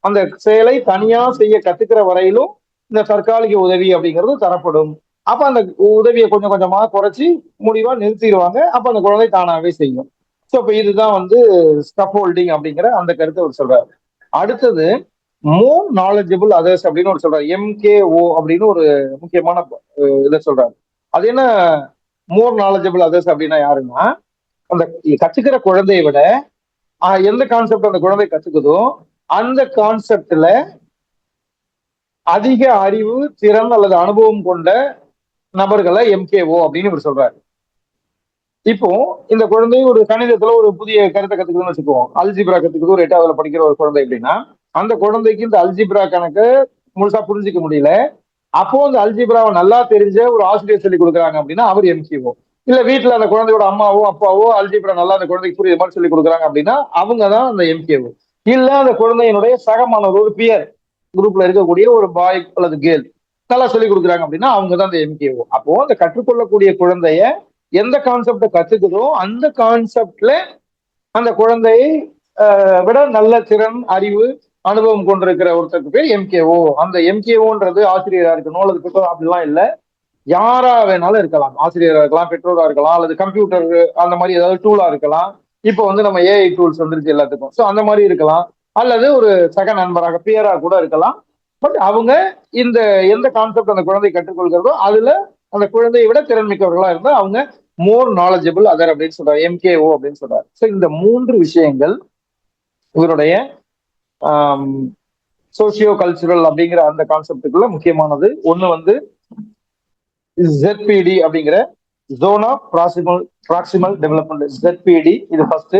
அந்த செயலை தனியா செய்ய கத்துக்கிற வரையிலும் இந்த தற்காலிக உதவி அப்படிங்கிறது தரப்படும். அப்ப அந்த உதவியை கொஞ்சம் கொஞ்சமா குறைச்சி முடிவா நிறுத்திடுவாங்க. அப்ப அந்த குழந்தை தானாவே செய்யும். ஸோ இப்ப இதுதான் வந்து ஸ்கஃபோல்டிங் அப்படிங்கிற அந்த கருத்தை அவர் சொல்றாரு. அடுத்தது மோர் நாலேஜபிள் அதர்ஸ் அப்படின்னு ஒரு சொல்றாரு. MKO அப்படின்னு ஒரு முக்கியமான இதை சொல்றாரு. அது என்ன மோர் நாலேஜபிள் அதர்ஸ் அப்படின்னா யாருன்னா, அந்த கத்துக்கிற குழந்தையை விட எந்த கான்செப்ட் அந்த குழந்தை கத்துக்குதோ அந்த கான்செப்ட்ல அதிக அறிவு, திறன் அல்லது அனுபவம் கொண்ட நபர்களை MKO அப்படின்னு இவர் சொல்றாரு. இப்போ இந்த குழந்தை ஒரு கணிதத்துல ஒரு புதிய கருத்தை கத்துக்குதுன்னு வச்சுக்குவோம். அல்ஜிப்ரா கத்துக்குது ஒரு 8ஆவதுல படிக்கிற ஒரு குழந்தை அப்படின்னா, அந்த குழந்தைக்கு இந்த அல்ஜிப்ரா கணக்கு முழுசா புரிஞ்சிக்க முடியல. அப்போ அந்த அல்ஜிப்ராவை நல்லா தெரிஞ்ச ஒரு ஆசிரியர் சொல்லி கொடுக்குறாங்க அப்படின்னா அவர் MKO. இல்ல வீட்டுல அந்த குழந்தையோட அம்மாவோ அப்பாவோ அல்ஜிப்ரா நல்லா அந்த குழந்தைக்கு புரியுற மாதிரி சொல்லி கொடுக்குறாங்க அப்படின்னா அவங்க தான் அந்த MKO. இல்ல அந்த குழந்தையினுடைய சக மாணவர் ஒரு பியர் குரூப்ல இருக்கக்கூடிய ஒரு பாய் அல்லது கேர்ள் நல்லா சொல்லி கொடுக்குறாங்க அப்படின்னா அவங்க தான் அந்த MKO. அப்போ அந்த கற்றுக்கொள்ளக்கூடிய குழந்தைய எந்த கான்செப்ட கத்துக்குதோ அந்த கான்செப்ட்ல அந்த குழந்தையை விட நல்ல திறன், அறிவு, அனுபவம் கொண்டிருக்கிற ஒருத்தருக்கு பேர் MKO. அந்த MKOன்றது ஆசிரியரா இருக்கணும் அல்லது பெற்றோர் அப்படிலாம் இல்லை. யாரா வேணாலும் இருக்கலாம். ஆசிரியரா இருக்கலாம், பெற்றோரா இருக்கலாம், அல்லது கம்ப்யூட்டர் அந்த மாதிரி ஏதாவது டூலா இருக்கலாம். இப்போ வந்து நம்ம AI டூல்ஸ் வந்துருச்சு எல்லாத்துக்கும். ஸோ அந்த மாதிரி இருக்கலாம். அல்லது ஒரு சக நண்பராக பியரா கூட இருக்கலாம். பட் அவங்க இந்த எந்த கான்செப்ட் அந்த குழந்தை கற்றுக்கொள்கிறதோ அதுல அந்த குழந்தையை விட திறன் மிக்கவர்களா இருந்தா அவங்க மோர் நாலேஜபிள் அதர் அப்படின்னு சொல்றாரு. MKO அப்படின்னு சொல்றாரு. ஸோ இந்த 3 விஷயங்கள் இவருடைய சோசியோ கல்ச்சுரல் அப்படிங்கிற அந்த கான்செப்டுக்குள்ள முக்கியமானது. ஒண்ணு வந்து ZPD அப்படிங்கிற zone of proximal development, ZPD. இது ஃபர்ஸ்ட்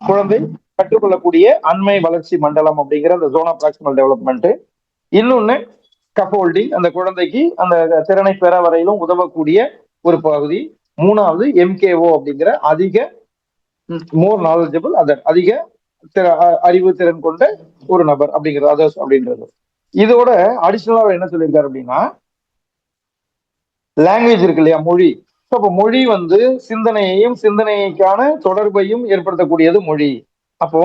குழந்தை கற்றுக்கொள்ளக்கூடிய அண்மை வளர்ச்சி மண்டலம் அப்படிங்கிற அந்த ஜோன் ஆஃப் ப்ராக்சிமல் டெவலப்மெண்ட். இன்னொன்னு ஸ்கஃபோல்டிங், அந்த குழந்தைக்கு அந்த திறனை பெற வரையிலும் உதவக்கூடிய ஒரு பகுதி. மூணாவது MKO அப்படிங்கிற அதிக மோர் நாலேஜபிள் அதர், அதிக அறிவு திறன் கொண்ட ஒரு நபர் அப்படிங்கிறது அதர்ஸ் அப்படின்றது. இதோட அடிஷனலா என்ன சொல்லியிருக்காரு அப்படின்னா, லாங்குவேஜ் இருக்கு இல்லையா, மொழி. அப்ப மொழி வந்து சிந்தனையையும் சிந்தனைக்கான தொடர்பையும் ஏற்படுத்தக்கூடியது மொழி. அப்போ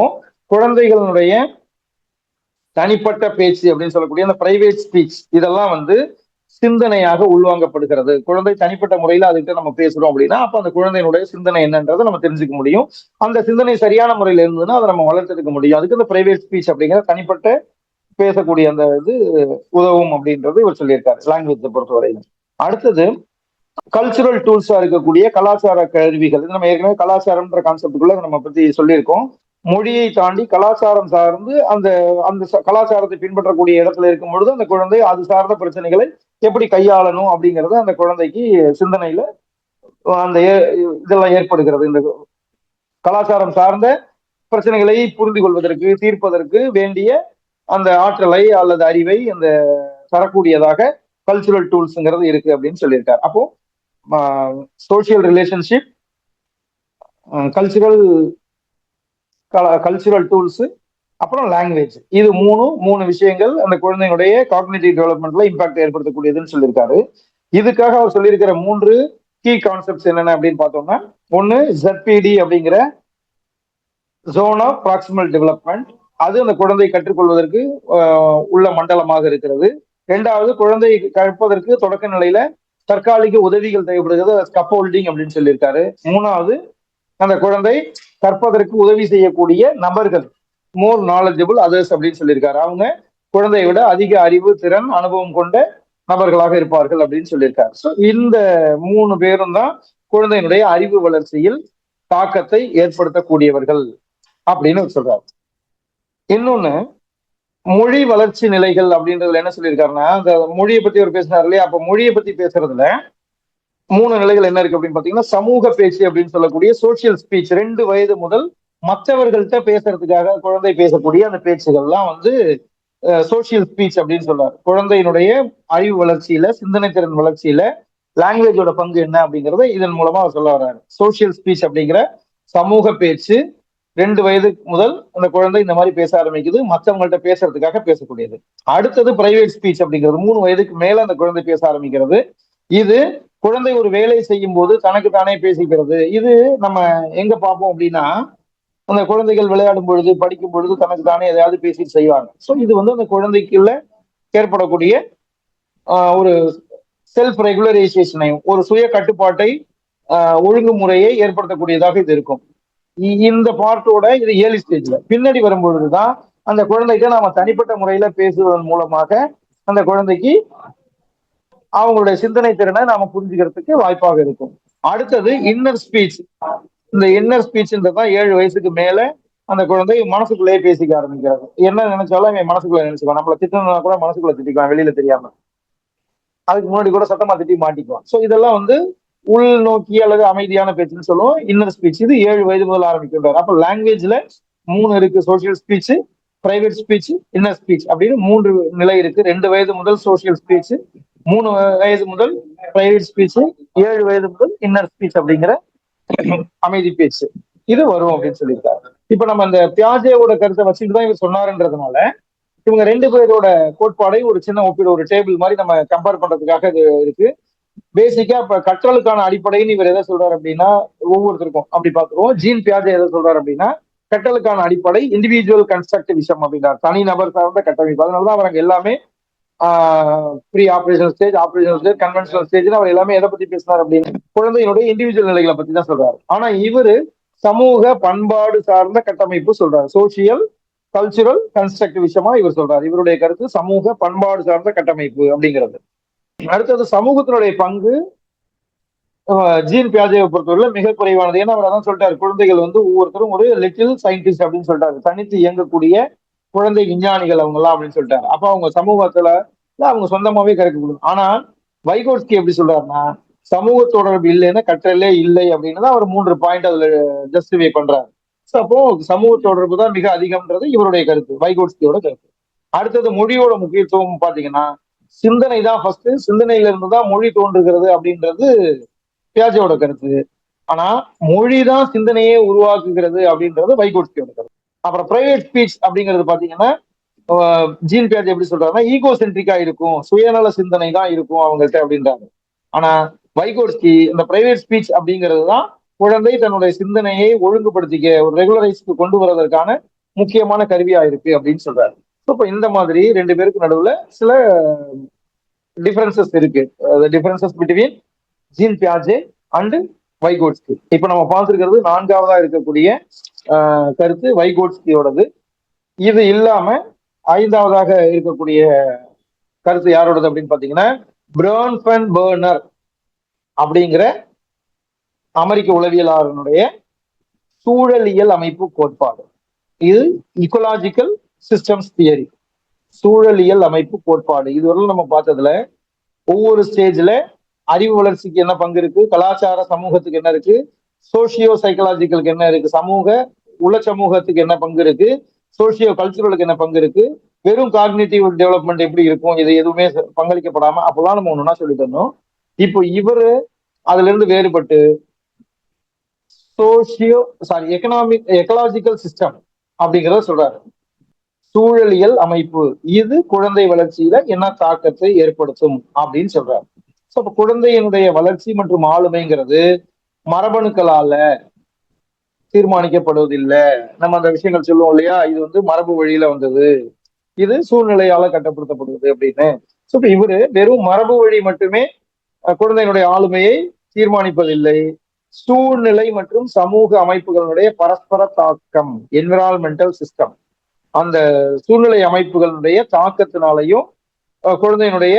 குழந்தைகளுடைய தனிப்பட்ட பேச்சு அப்படின்னு சொல்லக்கூடிய அந்த பிரைவேட் ஸ்பீச் இதெல்லாம் வந்து சிந்தனையாக உள்வாங்கப்படுகிறது. குழந்தை தனிப்பட்ட முறையில அதுக்கிட்ட நம்ம பேசுறோம் அப்படின்னா அப்ப அந்த குழந்தையினுடைய சிந்தனை என்னன்றதை நம்ம தெரிஞ்சுக்க முடியும். அந்த சிந்தனை சரியான முறையில இருந்ததுன்னா அதை நம்ம வளர்த்தெடுக்க முடியும். அதுக்கு இந்த பிரைவேட் ஸ்பீச் அப்படிங்கிற தனிப்பட்ட பேசக்கூடிய அந்த இது உதவும் அப்படின்றது இவர் சொல்லியிருக்காரு லாங்குவேஜை பொறுத்தவரையிலும். அடுத்தது கல்ச்சுரல் டூல்ஸா இருக்கக்கூடிய கலாச்சார கருவிகள். இது நம்ம ஏற்கனவே கலாச்சாரம்ன்ற கான்செப்டுக்குள்ள நம்ம பத்தி சொல்லியிருக்கோம். மொழியை தாண்டி கலாச்சாரம் சார்ந்து அந்த அந்த கலாச்சாரத்தை பின்பற்றக்கூடிய இடத்துல இருக்கும் பொழுது அந்த குழந்தை அது சார்ந்த பிரச்சனைகளை எப்படி கையாளணும் அப்படிங்கறது அந்த குழந்தைக்கு சிந்தனையில அந்த இதெல்லாம் ஏற்படுகிறது. இந்த கலாச்சாரம் சார்ந்த பிரச்சனைகளை புரிந்து கொள்வதற்கு, தீர்ப்பதற்கு வேண்டிய அந்த ஆற்றலை அல்லது அறிவை அந்த தரக்கூடியதாக கல்ச்சுரல் டூல்ஸ்ங்கிறது இருக்கு அப்படின்னு சொல்லியிருக்காரு. அப்போ சோசியல் ரிலேஷன்ஷிப், கல்ச்சுரல் டூல்ஸ், அப்புறம் லாங்குவேஜ், இது மூணு விஷயங்கள் அந்த குழந்தைகளுடைய காக்னிட்டிவ் டெவலப்மெண்ட்ல இம்பாக்ட் ஏற்படுத்தக்கூடியதுன்னு சொல்லியிருக்காரு. இதுக்காக அவர் சொல்லியிருக்கிற 3 கீ கான்செப்ட்ஸ் என்னென்ன அப்படின்னு பார்த்தோம்னா, ஒன்னு ZPD அப்படிங்கிற ஜோன் ஆஃப் ப்ராக்சிமல் டெவலப்மெண்ட், அது அந்த குழந்தை கற்றுக்கொள்வதற்கு உள்ள மண்டலமாக இருக்கிறது. 2வது குழந்தை கற்பதற்கு தொடக்க நிலையில தற்காலிக உதவிகள் தேவைப்படுகிறது, ஸ்கஃபோல்டிங் அப்படின்னு சொல்லியிருக்காரு. 3வது அந்த குழந்தை கற்பதற்கு உதவி செய்யக்கூடிய நபர்கள், மோர் நாலேஜபிள் அதர்ஸ் அப்படின்னு சொல்லியிருக்காரு. அவங்க குழந்தையை விட அதிக அறிவு, திறன், அனுபவம் கொண்ட நபர்களாக இருப்பார்கள் அப்படின்னு சொல்லியிருக்காரு. ஸோ இந்த 3 பேரும் தான் குழந்தையினுடைய அறிவு வளர்ச்சியில் தாக்கத்தை ஏற்படுத்தக்கூடியவர்கள் அப்படின்னு சொல்றாரு. இன்னொன்னு மொழி வளர்ச்சி நிலைகள் அப்படின்றதுல என்ன சொல்லியிருக்காருன்னா, அந்த மொழியை பத்தி அவர் பேசினார் இல்லையா, அப்ப மொழியை பத்தி பேசுறதுல மூணு நிலைகள் என்ன இருக்கு அப்படின்னு பாத்தீங்கன்னா, சமூக பேச்சு அப்படின்னு சொல்லக்கூடிய சோசியல் ஸ்பீச். 2 வயது முதல் மற்றவர்கள்ட்ட பேசுறதுக்காக குழந்தை பேசக்கூடிய அந்த பேச்சுகள்லாம் வந்து சோசியல் ஸ்பீச் அப்படின்னு சொல்றாரு. குழந்தையினுடைய அறிவு வளர்ச்சியில, சிந்தனை திறன் வளர்ச்சியில லாங்குவேஜோட பங்கு என்ன அப்படிங்கறத இதன் மூலமா அவர் சொல்ல வர்றாரு. சோசியல் ஸ்பீச் அப்படிங்கிற சமூக பேச்சு 2 வயது முதல் அந்த குழந்தை இந்த மாதிரி பேச ஆரம்பிக்குது, மற்றவங்கள்ட்ட பேசுறதுக்காக பேசக்கூடியது. அடுத்தது பிரைவேட் ஸ்பீச் அப்படிங்கிறது 3 வயதுக்கு மேல அந்த குழந்தை பேச ஆரம்பிக்கிறது. இது குழந்தை ஒரு வேலை செய்யும் போது தனக்கு தானே பேசிக்கிறது. இது நம்ம எங்க பார்ப்போம் அப்படின்னா, அந்த குழந்தைகள் விளையாடும் பொழுது, படிக்கும் பொழுது தனக்கு தானே எதையாவது பேசிட்டு செய்வாங்க. ஸோ இது வந்து அந்த குழந்தைக்குள்ள ஏற்படக்கூடிய ஒரு செல்ஃப் ரெகுலரைசேஷனையும், ஒரு சுய கட்டுப்பாட்டை, ஒழுங்குமுறையை ஏற்படுத்தக்கூடியதாக இது இருக்கும். இந்த பார்ட்டோட இது ஏர்லி ஸ்டேஜ்ல. பின்னாடி வரும்பொழுதுதான் அந்த குழந்தைகிட்ட நாம தனிப்பட்ட முறையில பேசுவதன் மூலமாக அந்த குழந்தைக்கு அவங்களுடைய சிந்தனை திறனை நாம புரிஞ்சுக்கிறதுக்கு வாய்ப்பாக இருக்கும். அடுத்தது இன்னர் ஸ்பீச். இந்த இன்னர் ஸ்பீச்ன்றதான் 7 வயசுக்கு மேல அந்த குழந்தை மனசுக்குள்ளேயே பேசிக்க ஆரம்பிக்கிறது. என்ன நினைச்சாலும் அவன் மனசுக்குள்ள நினைச்சுக்குவான். நம்மள திட்டணும்னா கூட மனசுக்குள்ள திட்டிக்குவான், வெளியில தெரியாம. அதுக்கு முன்னாடி கூட சத்தமா திட்டி மாட்டிக்குவான். சோ இதெல்லாம் வந்து உள்நோக்கி அல்லது அமைதியான பேச்சுன்னு சொல்லுவோம். Inner speech. இது 7 வயது முதல் ஆரம்பிக்கின்றார். அப்ப லாங்குவேஜ்ல 3 இருக்கு. Social speech, private speech, inner speech அப்படின்னு 3 நிலை இருக்கு. 2 வயது முதல் சோசியல் ஸ்பீச், 3 வயது முதல் பிரைவேட் ஸ்பீச், 7 வயது முதல் இன்னர் ஸ்பீச் அப்படிங்கிற அமைதி பேச்சு இது வரும் அப்படின்னு சொல்லியிருக்காரு. இப்ப நம்ம அந்த பியாஜேவோட கருத்தை வச்சுட்டு தான் இவர் சொன்னாருன்றதுனால இவங்க 2 பேரோட கோட்பாடை ஒரு சின்ன ஒப்பீடு, ஒரு டேபிள் மாதிரி நம்ம கம்பேர் பண்றதுக்காக இது இருக்கு. பேசிக்கா இப்ப கற்றலுக்கான அடிப்படைன்னு இவர் எதை சொல்றாரு அப்படின்னா, ஒவ்வொருத்தருக்கும் அப்படி பார்த்துருவோம். ஜீன் பியாஜே எதை சொல்றாரு அப்படின்னா, கற்றலுக்கான அடிப்படை இண்டிவிஜுவல் கன்ஸ்ட்ரக்டிவிசம் அப்படின்றார். தனி நபர் சார்ந்த கட்டமைப்பு. அதனாலதான் அவங்க எல்லாமே pre operational stage, operational stage, conventional stage அவர் எல்லாமே எதை பத்தி பேசினார் அப்படின்னு குழந்தையினுடைய இண்டிவிஜுவல் நிலைகளை பத்தி தான் சொல்றாரு. ஆனா இவரு சமூக பண்பாடு சார்ந்த கட்டமைப்பு சொல்றாரு. சோசியல் கல்ச்சுரல் கன்ஸ்ட்ரக்டிவிசமா இவர் சொல்றாரு. இவருடைய கருத்து சமூக பண்பாடு சார்ந்த கட்டமைப்பு அப்படிங்கிறது. அடுத்தது சமூகத்தினுடைய பங்கு ஜீன் பியாஜேவை பொறுத்தவரை மிக குறைவானது. ஏன்னா அவர் அதான் சொல்லிட்டாரு, குழந்தைகள் வந்து ஒவ்வொருத்தரும் ஒரு லிட்டில் சயின்டிஸ்ட் அப்படின்னு சொல்லிட்டாரு. தனித்து இயங்கக்கூடிய குழந்தை விஞ்ஞானிகள் அவங்க எல்லாம் அப்படின்னு சொல்லிட்டாரு. அப்ப அவங்க சமூகத்துல அவங்க சொந்தமாவே கற்கக்கூடும். ஆனா வைகோட்ஸ்கி எப்படி சொல்றாருன்னா, சமூக தொடர்பு இல்லைன்னா கற்றலே இல்லை அப்படின்னு தான் அவர் 3 பாயிண்ட் அதுல ஜஸ்டிஃபை பண்றாரு. அப்போ சமூக தொடர்பு தான் மிக அதிகம்ன்றது இவருடைய கருத்து, வைகோட்ஸ்கியோட கருத்து. அடுத்தது மொழியோட முக்கியத்துவம் பாத்தீங்கன்னா, சிந்தனை தான் ஃபர்ஸ்ட், சிந்தனையில இருந்து தான் மொழி தோன்றுகிறது அப்படின்றது பியாஜோட கருத்து. ஆனா மொழிதான் சிந்தனையே உருவாக்குகிறது அப்படின்றது வைகோட்ஸ்கியோட கருத்து. அப்புறம் பிரைவேட் ஸ்பீச் அப்படிங்கிறது பாத்தீங்கன்னா, ஜீன் பியாஜே எப்படி சொல்றாருன்னா, ஈகோ சென்ட்ரிக்கா இருக்கும், சுயநல சிந்தனை தான் இருக்கும் அவங்கள்ட்ட அப்படின்றாங்க. ஆனா வைகோட்ஸ்கி இந்த பிரைவேட் ஸ்பீச் அப்படிங்கிறது தான் குழந்தை தன்னுடைய சிந்தனையை ஒழுங்குபடுத்திக்க, ஒரு ரெகுலரைஸ்க்கு கொண்டு வருவதற்கான முக்கியமான கருவியா இருக்கு அப்படின்னு சொல்றாரு. இப்ப இந்த மாதிரி 2 பேருக்கு நடுவுல சில டிஃபரன்சஸ் இருக்கு. டிஃபரன்சஸ் பிட்வீன் ஜீன் பியாஜே அண்ட் வைகோட்ஸ்கி. இப்ப நம்ம பார்த்திருக்கிறது 4வதா இருக்கக்கூடிய கருத்து வைகோட்ஸ்கியோடது. இது இல்லாம 5வதாக இருக்கக்கூடிய கருத்து யாரோடது அப்படின்னு பாத்தீங்கன்னா, பிரான்ஃபென்பர்னர் அப்படிங்கிற அமெரிக்க உளவியலாளனுடைய சூழலியல் அமைப்பு கோட்பாடு. இது இக்கோலாஜிக்கல் சிஸ்டம்ஸ் தியரி, சூழலியல் அமைப்பு கோட்பாடு. இதுவரை நம்ம பார்த்ததுல ஒவ்வொரு ஸ்டேஜ்ல அறிவு வளர்ச்சிக்கு என்ன பங்கு இருக்கு, கலாச்சார சமூகத்துக்கு என்ன இருக்கு, சோசியோ சைக்கலாஜிக்கலுக்கு என்ன இருக்கு, சமூக உள சமூகத்துக்கு என்ன பங்கு இருக்கு, சோசியோ கல்ச்சுரலுக்கு என்ன பங்கு இருக்கு, வெறும் காக்னிட்டிவ் டெவலப்மெண்ட் எப்படி இருக்கும், இது எதுவுமே பங்களிக்கப்படாம அப்பெல்லாம் நம்ம ஒண்ணுன்னா சொல்லி தரணும். இப்போ இவரு அதுல இருந்து வேறுபட்டு எக்கலாஜிக்கல் சிஸ்டம் அப்படிங்கிறத சொல்றாரு. சூழலியல் அமைப்பு இது குழந்தை வளர்ச்சியில என்ன தாக்கத்தை ஏற்படுத்தும் அப்படின்னு சொல்றாரு. அப்ப குழந்தையினுடைய வளர்ச்சி மற்றும் ஆளுமைங்கிறது மரபணுக்களால தீர்மானிக்கப்படுவதில்லை. நம்ம அந்த விஷயங்கள் சொல்லுவோம் இல்லையா, இது வந்து மரபு வழியில வந்தது, இது சூழ்நிலையால கட்டுப்படுத்தப்படுவது அப்படின்னு. இப்ப இவரு வெறும் மரபு வழி மட்டுமே குழந்தையினுடைய ஆளுமையை தீர்மானிப்பதில்லை, சூழ்நிலை மற்றும் சமூக அமைப்புகளுடைய பரஸ்பர தாக்கம், என்விரான்மெண்டல் சிஸ்டம், அந்த சூழ்நிலை அமைப்புகளுடைய தாக்கத்தினாலையும் குழந்தையினுடைய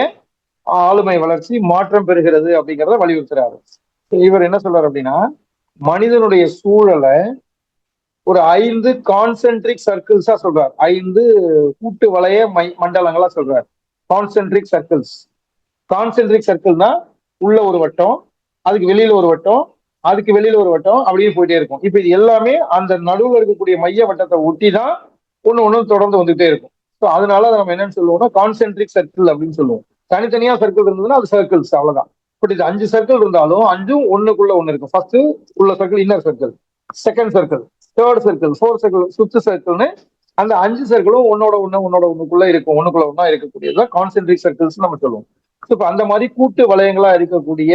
ஆளுமை வளர்ச்சி மாற்றம் பெறுகிறது அப்படிங்கிறத வலியுறுத்துறாரு. இவர் என்ன சொல்றாரு அப்படின்னா, மனிதனுடைய சூழலை ஒரு 5 கான்சென்ட்ரிக் சர்க்கிள்ஸா சொல்றாரு. 5 கூட்டு வளைய மண்டலங்களா சொல்றாரு. Concentric circles. கான்சென்ட்ரிக் சர்க்கிள்னா உள்ள ஒரு வட்டம், அதுக்கு வெளியில ஒரு வட்டம், அதுக்கு வெளியில ஒரு வட்டம், அப்படியே போயிட்டே இருக்கும். இப்ப இது எல்லாமே அந்த நடுவுல இருக்கக்கூடிய மைய வட்டத்தை ஒட்டி தான் ஒண்ணு தொடர்ந்து வந்துட்டே இருக்கும். ஸோ அதனால அதை நம்ம என்னன்னு சொல்லுவோம்னா கான்சென்ட்ரிக் சர்க்கிள் அப்படின்னு சொல்லுவோம். தனித்தனியா சர்க்கிள் இருந்ததுன்னா அது சர்க்கிள்ஸ் அவ்வளவுதான். பட் இது 5 சர்க்கிள் இருந்தாலும் 5ம் ஒண்ணுக்குள்ள ஒண்ணு இருக்கும். ஃபர்ஸ்ட் உள்ள circle inner circle, second circle, third circle, fourth circle, fifth சர்க்கிள்னு அந்த 5 சர்க்கிளும் ஒன்னோட ஒண்ணுக்குள்ள இருக்கும். ஒண்ணுக்குள்ள ஒண்ணா இருக்கக்கூடியதுதான் கான்சென்ட்ரிக் சர்க்கிள்ஸ் நம்ம சொல்லுவோம். இப்ப அந்த மாதிரி கூட்டு வளையங்களா இருக்கக்கூடிய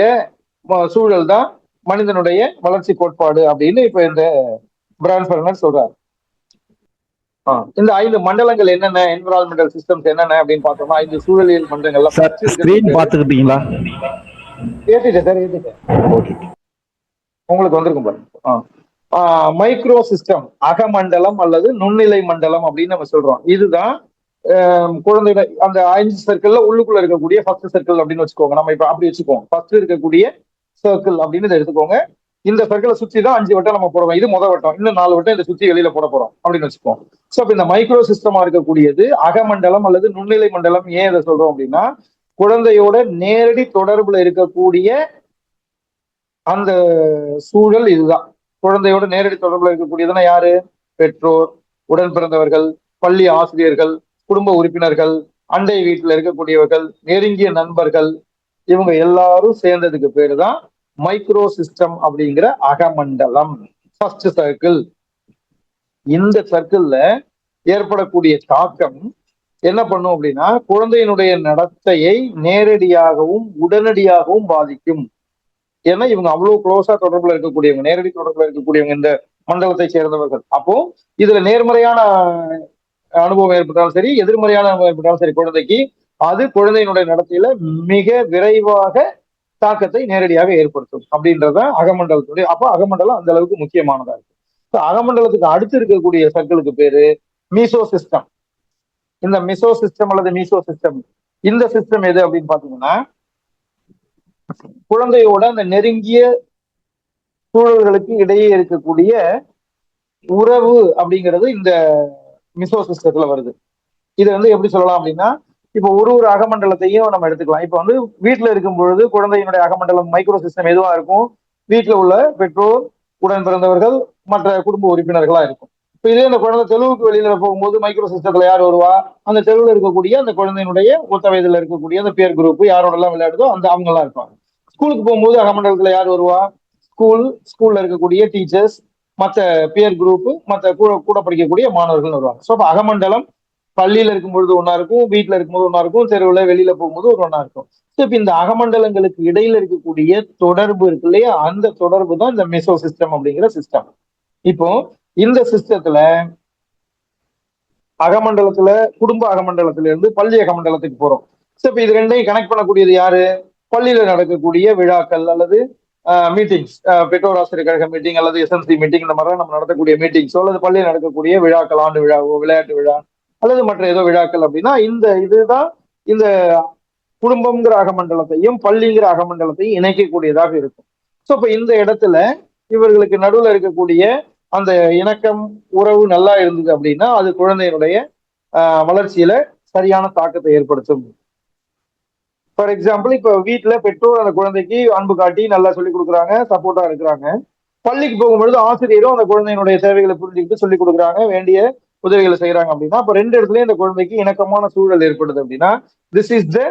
சூழல் தான் மனிதனுடைய வளர்ச்சி கோட்பாடு அப்படின்னு இப்ப இந்த பிரான்ஃபர்னர் சொல்றாரு. இந்த 5 மண்டலங்கள் என்னென்ன, என்விரான்மெண்டல் சிஸ்டம்ஸ் என்னென்ன அப்படின்னு பார்த்தோம்னா 5 சூழலியல் மண்டலங்கள்ல பாத்துக்கிட்டீங்களா? ஏத்திட்டேன் சார், ஏத்திட்டேன். உங்களுக்கு வந்திருக்கும் பாருங்க. மைக்ரோ சிஸ்டம், அகமண்டலம் அல்லது நுண்ணிலை மண்டலம் அப்படின்னு நம்ம சொல்றோம். இதுதான் குழந்தையோட அந்த 5 சர்க்கிள்ல உள்ளுக்குள்ள இருக்கக்கூடிய ஃபர்ஸ்ட் சர்க்கிள் அப்படின்னு வச்சுக்கோங்க. நம்ம இப்ப அப்படி வச்சுக்கோங்க. ஃபர்ஸ்ட் இருக்கக்கூடிய சர்க்கிள் அப்படின்னு எடுத்துக்கோங்க. இந்த சர்க்கிளை சுத்தி தான் 5 வட்டம் நம்ம போடுவோம். இது முதல் வட்டம், இன்னும் 4 வட்டம் இதை சுத்தி வெளியில போட போறோம் அப்படின்னு வச்சுக்கோம். சோ இப்ப இந்த மைக்ரோ சிஸ்டமா இருக்கக்கூடியது அகமண்டலம் அல்லது நுண்ணிலை மண்டலம். ஏன் இதை சொல்றோம் அப்படின்னா குழந்தையோட நேரடி தொடர்புல இருக்கக்கூடிய அந்த சூழல் இதுதான். குழந்தையோட நேரடி தொடர்புல இருக்கக்கூடியதுன்னா யாரு? பெற்றோர், உடன் பிறந்தவர்கள், பள்ளி ஆசிரியர்கள், குடும்ப உறுப்பினர்கள், அண்டை வீட்டுல இருக்கக்கூடியவர்கள், நெருங்கிய நண்பர்கள், இவங்க எல்லாரும் சேர்ந்ததுக்கு பேரு தான் மைக்ரோ சிஸ்டம் அப்படிங்கிற அகமண்டலம். First circle. இந்த சர்க்கிள்ல ஏற்படக்கூடிய தாக்கம் என்ன பண்ணும் அப்படின்னா குழந்தையினுடைய நடத்தையை நேரடியாகவும் உடனடியாகவும் பாதிக்கும். ஏன்னா இவங்க அவ்வளவு க்ளோஸா தொடர்புல இருக்கக்கூடியவங்க, நேரடி தொடர்புல இருக்கக்கூடியவங்க இந்த மண்டலத்தை சேர்ந்தவர்கள். அப்போ இதுல நேர்மறையான அனுபவம் ஏற்பட்டாலும் சரி, எதிர்மறையான அனுபவம் ஏற்பட்டாலும் சரி, குழந்தைக்கு அது குழந்தையினுடைய நடத்தையில மிக விரைவாக தாக்கத்தை நேரடியாக ஏற்படுத்தும் அப்படின்றத அகமண்டலத்துடைய. அப்போ அகமண்டலம் அந்த அளவுக்கு முக்கியமானதா இருக்கு. அகமண்டலத்துக்கு அடுத்து இருக்கக்கூடிய சர்க்கிளுக்கு பேரு மீசோ சிஸ்டம். இந்த மிசோ சிஸ்டம் அல்லது மீசோ சிஸ்டம், இந்த சிஸ்டம் எது அப்படின்னு பாத்தீங்கன்னா குழந்தையோட அந்த நெருங்கிய சூழல்களுக்கு இடையே இருக்கக்கூடிய உறவு அப்படிங்கிறது இந்த மிசோ சிஸ்டத்துல வருது. இது எப்படி சொல்லலாம் அப்படின்னா இப்ப ஒரு அகமண்டலத்தையும் நம்ம எடுத்துக்கலாம். இப்ப வீட்டுல இருக்கும் பொழுது குழந்தையினுடைய அகமண்டலம் மைக்ரோ சிஸ்டம் எதுவா இருக்கும்? வீட்டுல உள்ள பெற்றோர், உடன் பிறந்தவர்கள், மற்ற குடும்ப உறுப்பினர்களா இருக்கும். இப்ப இதே அந்த குழந்தை தெருவுக்கு வெளியில போகும்போது மைக்ரோ சிஸ்டத்துல யார் வருவா? அந்த தெருவில் இருக்கக்கூடிய அந்த குழந்தையினுடைய ஒத்த வயதுல இருக்கக்கூடிய அந்த பேர் குரூப் யாரோட எல்லாம் விளையாடுதோ அவங்க எல்லாம் இருப்பாங்க. ஸ்கூலுக்கு போகும்போது அகமண்டலத்துல யார் வருவா? ஸ்கூல்ல இருக்கக்கூடிய டீச்சர்ஸ், மற்ற பியர் குரூப், மற்ற கூட படிக்கக்கூடிய மாணவர்கள் வருவாங்க. ஸோ அப்ப அகமண்டலம் பள்ளியில இருக்கும்பொழுது ஒன்னா இருக்கும், வீட்டுல இருக்கும்போது ஒன்னா இருக்கும், தெருவுல வெளியில போகும்போது ஒன்னா இருக்கும். ஸோ இப்ப இந்த அகமண்டலங்களுக்கு இடையில இருக்கக்கூடிய தொடர்பு இருக்கு இல்லையா, அந்த தொடர்பு தான் இந்த மெசோ சிஸ்டம் அப்படிங்கிற சிஸ்டம். இப்போ இந்த சிஸ்டத்துல அகமண்டலத்துல குடும்ப அகமண்டலத்துல இருந்து பள்ளி அகமண்டலத்துக்கு போறோம். ஸோ இப்ப இது ரெண்டையும் கனெக்ட் பண்ணக்கூடியது யாரு? பள்ளியில நடக்கக்கூடிய விழாக்கள் அல்லது மீட்டிங்ஸ், பெற்றோர் ஆசிரியர் கழக மீட்டிங் அல்லது எஸ்எம்சி மீட்டிங், இந்த மாதிரி நம்ம நடத்தக்கூடிய மீட்டிங்ஸோ அல்லது பள்ளியில் நடக்கக்கூடிய விழாக்கள், ஆண்டு விழாவோ, விளையாட்டு விழா அல்லது மற்ற ஏதோ விழாக்கள் அப்படின்னா இதுதான் இந்த குடும்பம்ங்கிற அகமண்டலத்தையும் பள்ளிங்கிற அகமண்டலத்தையும் இணைக்கக்கூடியதாக இருக்கும். ஸோ இப்ப இந்த இடத்துல இவர்களுக்கு நடுவில் இருக்கக்கூடிய அந்த இணக்கம், உறவு நல்லா இருந்தது அப்படின்னா அது குழந்தையினுடைய வளர்ச்சியில சரியான தாக்கத்தை ஏற்படுத்தும். ஃபார் எக்ஸாம்பிள் இப்ப வீட்டுல பெற்றோர் அந்த குழந்தைக்கு அன்பு காட்டி நல்லா சொல்லிக் கொடுக்குறாங்க, சப்போர்ட்டா இருக்கிறாங்க. பள்ளிக்கு போகும்பொழுது ஆசிரியரும் அந்த குழந்தையினுடைய தேவைகளை புரிஞ்சுக்கிட்டு சொல்லிக் கொடுக்குறாங்க, வேண்டிய உதவிகளை செய்யறாங்க அப்படின்னா அப்ப ரெண்டு இடத்துலயும் இந்த குழந்தைக்கு இணக்கமான சூழல் ஏற்படுது அப்படின்னா this is the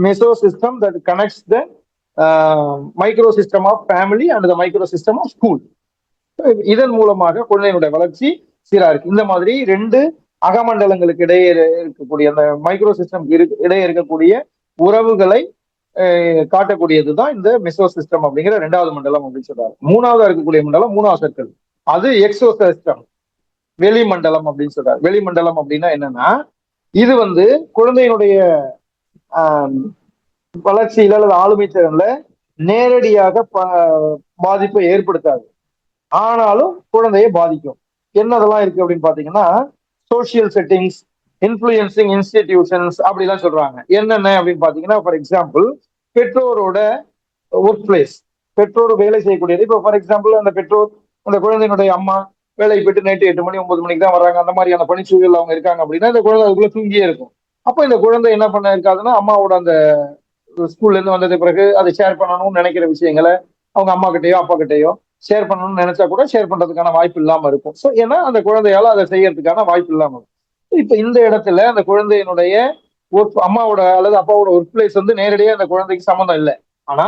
meso system that connects the micro system of family and the micro system of school. இதன் மூலமாக குழந்தையினுடைய வளர்ச்சி சீரா இருக்கு. இந்த மாதிரி ரெண்டு அகமண்டலங்களுக்கு இடையே இருக்கக்கூடிய அந்த மைக்ரோ சிஸ்டம் இடையே இருக்கக்கூடிய உறவுகளை காட்டக்கூடியதுதான் இந்த மெசோ சிஸ்டம் அப்படிங்கிற ரெண்டாவது மண்டலம் அப்படின்னு சொல்றாரு. மூணாவதா இருக்கக்கூடிய மண்டலம், மூணாவது சர்க்கிள், அது எக்ஸோ சிஸ்டம், வெளிமண்டலம் அப்படின்னு சொல்றாரு. வெளிமண்டலம் அப்படின்னா என்னன்னா இது குழந்தையினுடைய வளர்ச்சியில அல்லது ஆளுமை திறன்ல நேரடியாக பாதிப்பை ஏற்படுத்தாது, ஆனாலும் குழந்தையை பாதிக்கும். என்னதெல்லாம் இருக்கு அப்படின்னு பாத்தீங்கன்னா சோசியல் செட்டிங்ஸ், இன்ஃபுளுயன்சிங் இன்ஸ்டிடியூஷன்ஸ் அப்படிலாம் சொல்றாங்க. என்னென்ன அப்படின்னு பாத்தீங்கன்னா ஃபார் எக்ஸாம்பிள் பெற்றோரோட ஒர்க் பிளேஸ், பெற்றோர் வேலை செய்யக்கூடியது. இப்போ ஃபார் எக்ஸாம்பிள் அந்த பெற்றோர் அந்த குழந்தையினுடைய அம்மா வேலைக்கு போயிட்டு நைட்டு 8 மணி 9 மணிக்கு தான் வர்றாங்க, அந்த மாதிரியான பணிச்சூழல் அவங்க இருக்காங்க அப்படின்னா இந்த குழந்தை அதுக்குள்ள தூங்கியே இருக்கும். அப்போ இந்த குழந்தை என்ன பண்ண இருக்காதுன்னா அம்மாவோட அந்த ஸ்கூல்ல இருந்து வந்தது பிறகு அதை ஷேர் பண்ணணும்னு நினைக்கிற விஷயங்களை அவங்க அம்மா கிட்டயோ அப்பா கிட்டயோ ஷேர் பண்ணணும்னு நினைச்சா கூட ஷேர் பண்றதுக்கான வாய்ப்பு இல்லாம இருக்கும். ஸோ ஏன்னா அந்த குழந்தையால அதை செய்யறதுக்கான வாய்ப்பு இல்லாம இருக்கும். இப்ப இந்த இடத்துல அந்த குழந்தையினுடைய ஒர்க் அம்மாவோட அல்லது அப்பாவோட ஒர்க் பிளேஸ் வந்து நேரடியா அந்த குழந்தைக்கு சம்மந்தம் இல்லை. ஆனா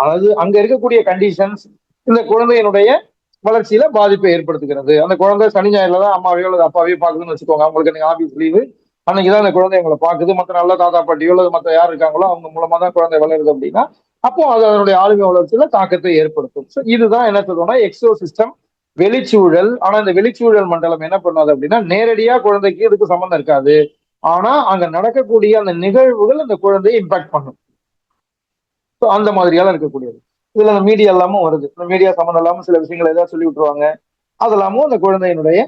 அது அங்க இருக்கக்கூடிய கண்டிஷன்ஸ் இந்த குழந்தையினுடைய வளர்ச்சியில பாதிப்பை ஏற்படுத்துகிறது. அந்த குழந்தை சனி ஞாயிறுல தான் அம்மாவையோ அல்லது அப்பாவையோ பாக்குதுன்னு வச்சுக்கோங்க. அவங்களுக்கு நீங்க ஆபீஸ் லீவு அன்னைக்குதான் அந்த குழந்தை உங்களை பாக்குது. மற்ற நல்ல தாத்தா பாட்டியோ அல்லது மற்ற யார் இருக்காங்களோ அவங்க மூலமா தான் குழந்தை வளருது அப்படின்னா அப்போ அது அதனுடைய ஆளுமை வளர்ச்சியில தாக்கத்தை ஏற்படுத்தும். ஸோ இதுதான் என்ன சொல்றோம்னா எக்ஸோ சிஸ்டம், வெளிச்சூழல். ஆனா இந்த வெளிச்சூழல் மண்டலம் என்ன பண்ணாது அப்படின்னா நேரடியா குழந்தைக்கு இதுக்கு சம்மந்தம் இருக்காது. ஆனா அங்க நடக்கக்கூடிய அந்த நிகழ்வுகள் அந்த குழந்தையை இம்பாக்ட் பண்ணும். ஸோ அந்த மாதிரியால இருக்கக்கூடியது. இதுல அந்த மீடியா எல்லாமும் வருது. இந்த மீடியா சம்மந்தம் இல்லாம சில விஷயங்களை ஏதாவது சொல்லி விட்டுருவாங்க. அதெல்லாமும் அந்த குழந்தையினுடைய